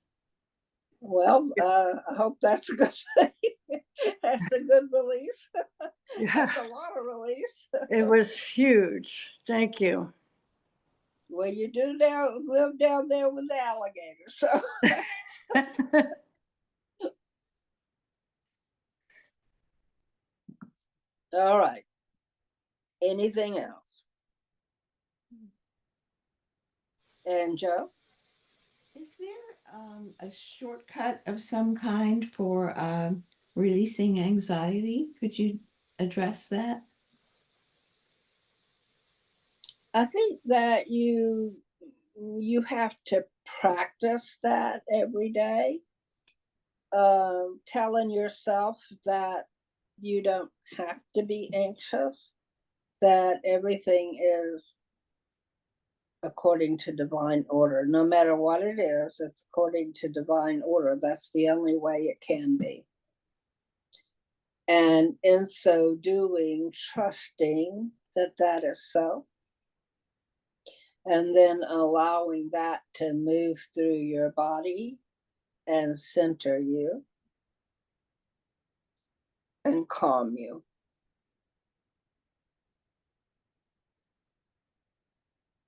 Well, I hope that's a good thing. That's a good release. Yeah, That's a lot of release. it was huge. Thank you. Well, you do now live down there with the alligators, so. All right. Anything else? And Joe? Is there a shortcut of some kind for releasing anxiety? Could you address that? I think that you have to practice that every day. Telling yourself that you don't have to be anxious, that everything is according to divine order. No matter what it is, it's according to divine order. That's the only way it can be. And in so doing, trusting that that is so. And then allowing that to move through your body and center you and calm you.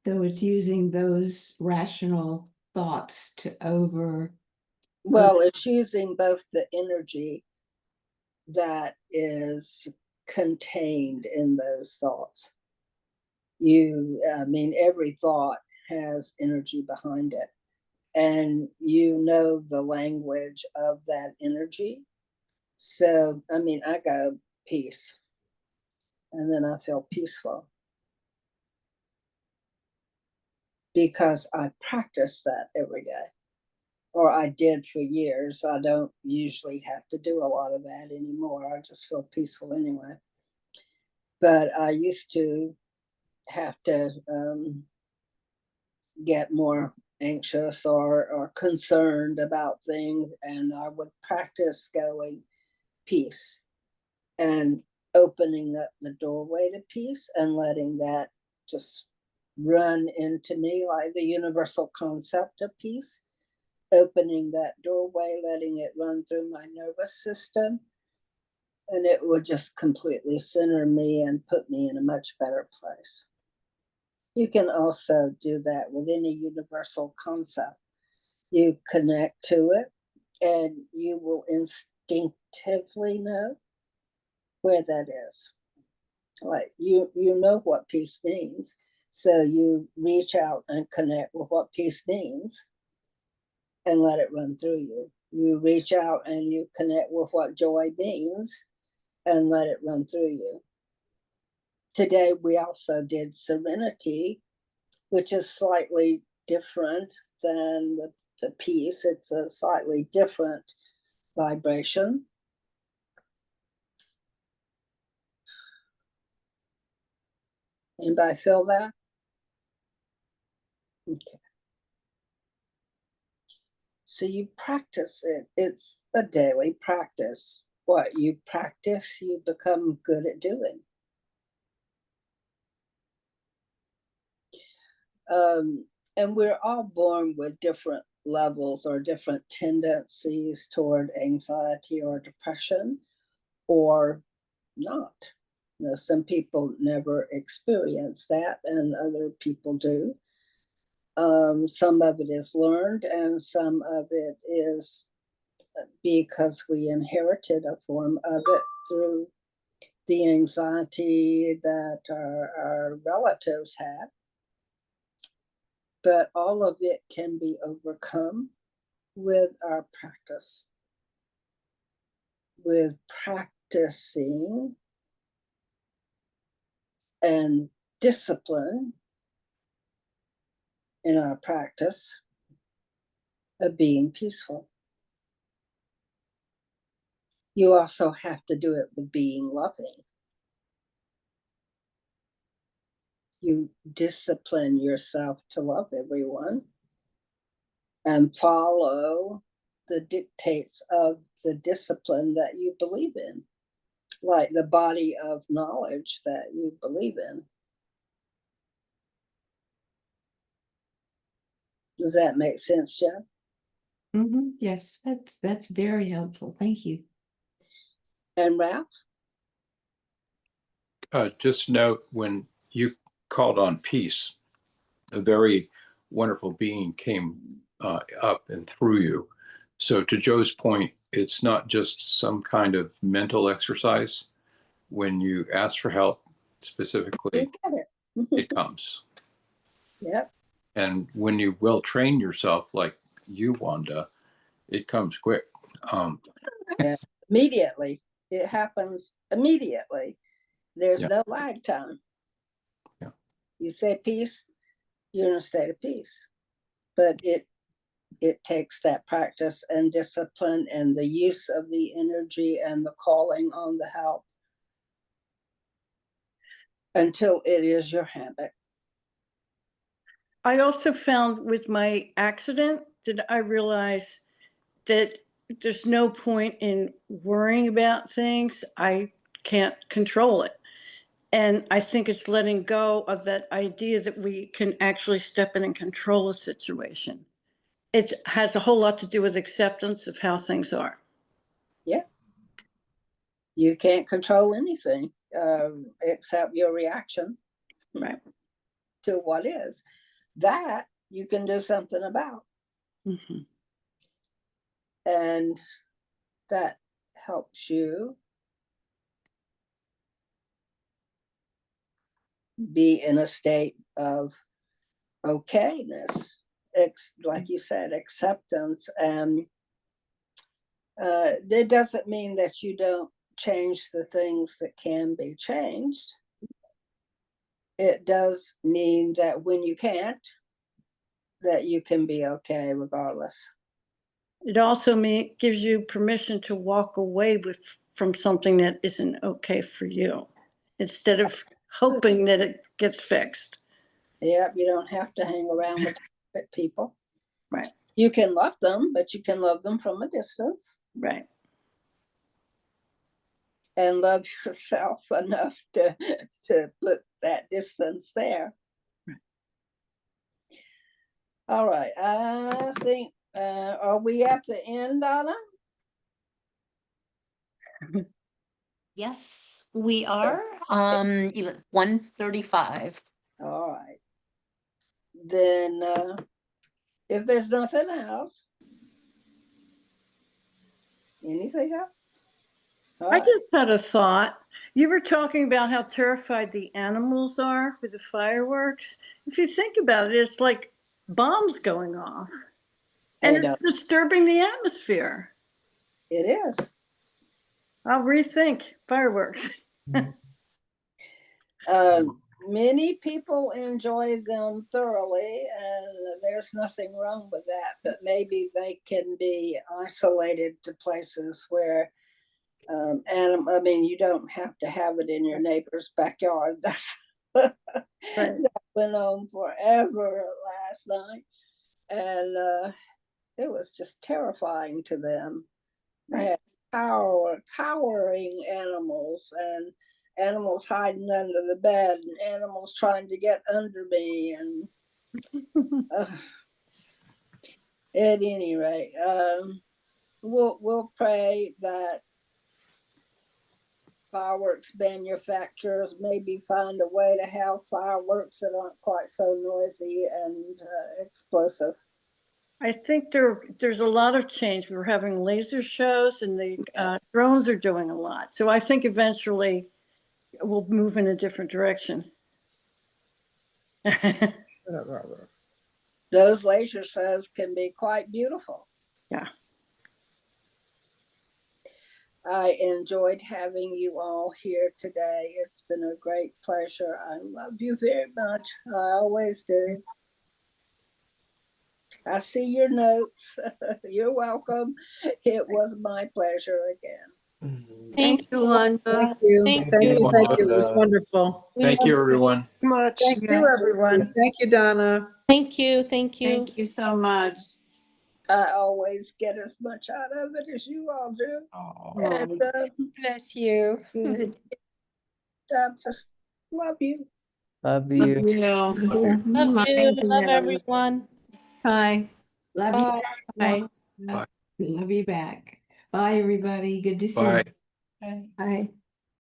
So it's using those rational thoughts to Well, it's using both the energy that is contained in those thoughts. I mean, every thought has energy behind it. And you know the language of that energy. So, I mean, I go peace, and then I feel peaceful because I practice that every day, or I did for years. I don't usually have to do a lot of that anymore. I just feel peaceful anyway. But I used to have to get more anxious or concerned about things, and I would practice going peace and opening up the doorway to peace and letting that just run into me like the universal concept of peace, opening that doorway, letting it run through my nervous system, and it would just completely center me and put me in a much better place. You can also do that with any universal concept. You connect to it and you will instinctively know where that is. Like you know what peace means. So you reach out and connect with what peace means and let it run through you. You reach out and you connect with what joy means and let it run through you. Today we also did serenity, which is slightly different than the peace. It's a slightly different vibration. Anybody feel that? Okay. So you practice it. It's a daily practice. What you practice, you become good at doing. And we're all born with different levels or different tendencies toward anxiety or depression, or not. You know, some people never experience that, and other people do. Some of it is learned, and some of it is because we inherited a form of it through the anxiety that our relatives had. But all of it can be overcome with our practice, with practicing and discipline in our practice of being peaceful. You also have to do it with being loving. You discipline yourself to love everyone and follow the dictates of the discipline that you believe in, like the body of knowledge that you believe in. Does that make sense, Jeff? Yes, that's very helpful. Thank you. And Ralph? Just note, when you called on peace, a very wonderful being came up and through you. So to Joe's point, it's not just some kind of mental exercise. When you ask for help specifically, You get it. it comes. Yep. And when you will train yourself like you, Wanda, it comes quick. Yeah. Immediately. It happens immediately. There's Yeah. no lag time. Yeah. You say peace, you're in a state of peace. But it takes that practice and discipline and the use of the energy and the calling on the help until it is your habit. I also found with my accident that I realized that there's no point in worrying about things. I can't control it. And I think it's letting go of that idea that we can actually step in and control a situation. It has a whole lot to do with acceptance of how things are. Yeah. You can't control anything except your reaction Right. to what is. That you can do something about. Mm-hmm. And that helps you be in a state of okayness, like you said, acceptance. And it doesn't mean that you don't change the things that can be changed. It does mean that when you can't, that you can be okay regardless. It also gives you permission to walk away from something that isn't okay for you, instead of hoping that it gets fixed. Yep, you don't have to hang around with toxic people. Right. You can love them, but you can love them from a distance. Right. And love yourself enough to put that distance there. Right. All right, I think, are we at the end, Donna? Yes, we are. 1:35. All right. Then if there's nothing else, anything else? All I right. just had a thought. You were talking about how terrified the animals are with the fireworks. If you think about it, it's like bombs going off, and it's disturbing the atmosphere. It is. I'll rethink fireworks. Many people enjoy them thoroughly, and there's nothing wrong with that, but maybe they can be isolated to places where I mean, you don't have to have it in your neighbor's backyard. That's Right. that went on forever last night, and it was just terrifying to them. I had cowering animals and animals hiding under the bed and animals trying to get under me, and at any rate, we'll pray that fireworks manufacturers maybe find a way to have fireworks that aren't quite so noisy and explosive. I think there's a lot of change. We're having laser shows, and the drones are doing a lot. So I think eventually we'll move in a different direction. Those laser shows can be quite beautiful. Yeah. I enjoyed having you all here today. It's been a great pleasure. I love you very much. I always do. I see your notes. You're welcome. It was my pleasure again. Thank you, Wanda. Thank you. Thank Thank you. you. Thank you. It was Wanda. wonderful. Thank you, everyone. Much. Thank you, everyone. Thank you, Donna. Thank you. Thank you. Thank you so much. I always get as much out of it as you all do. And Bless you. Good. I just love you. Love you. Yeah. Love you. Love everyone. Bye. Love you. Bye. Bye. Love you back. Bye, everybody. Good to see you. Bye. Bye. Bye.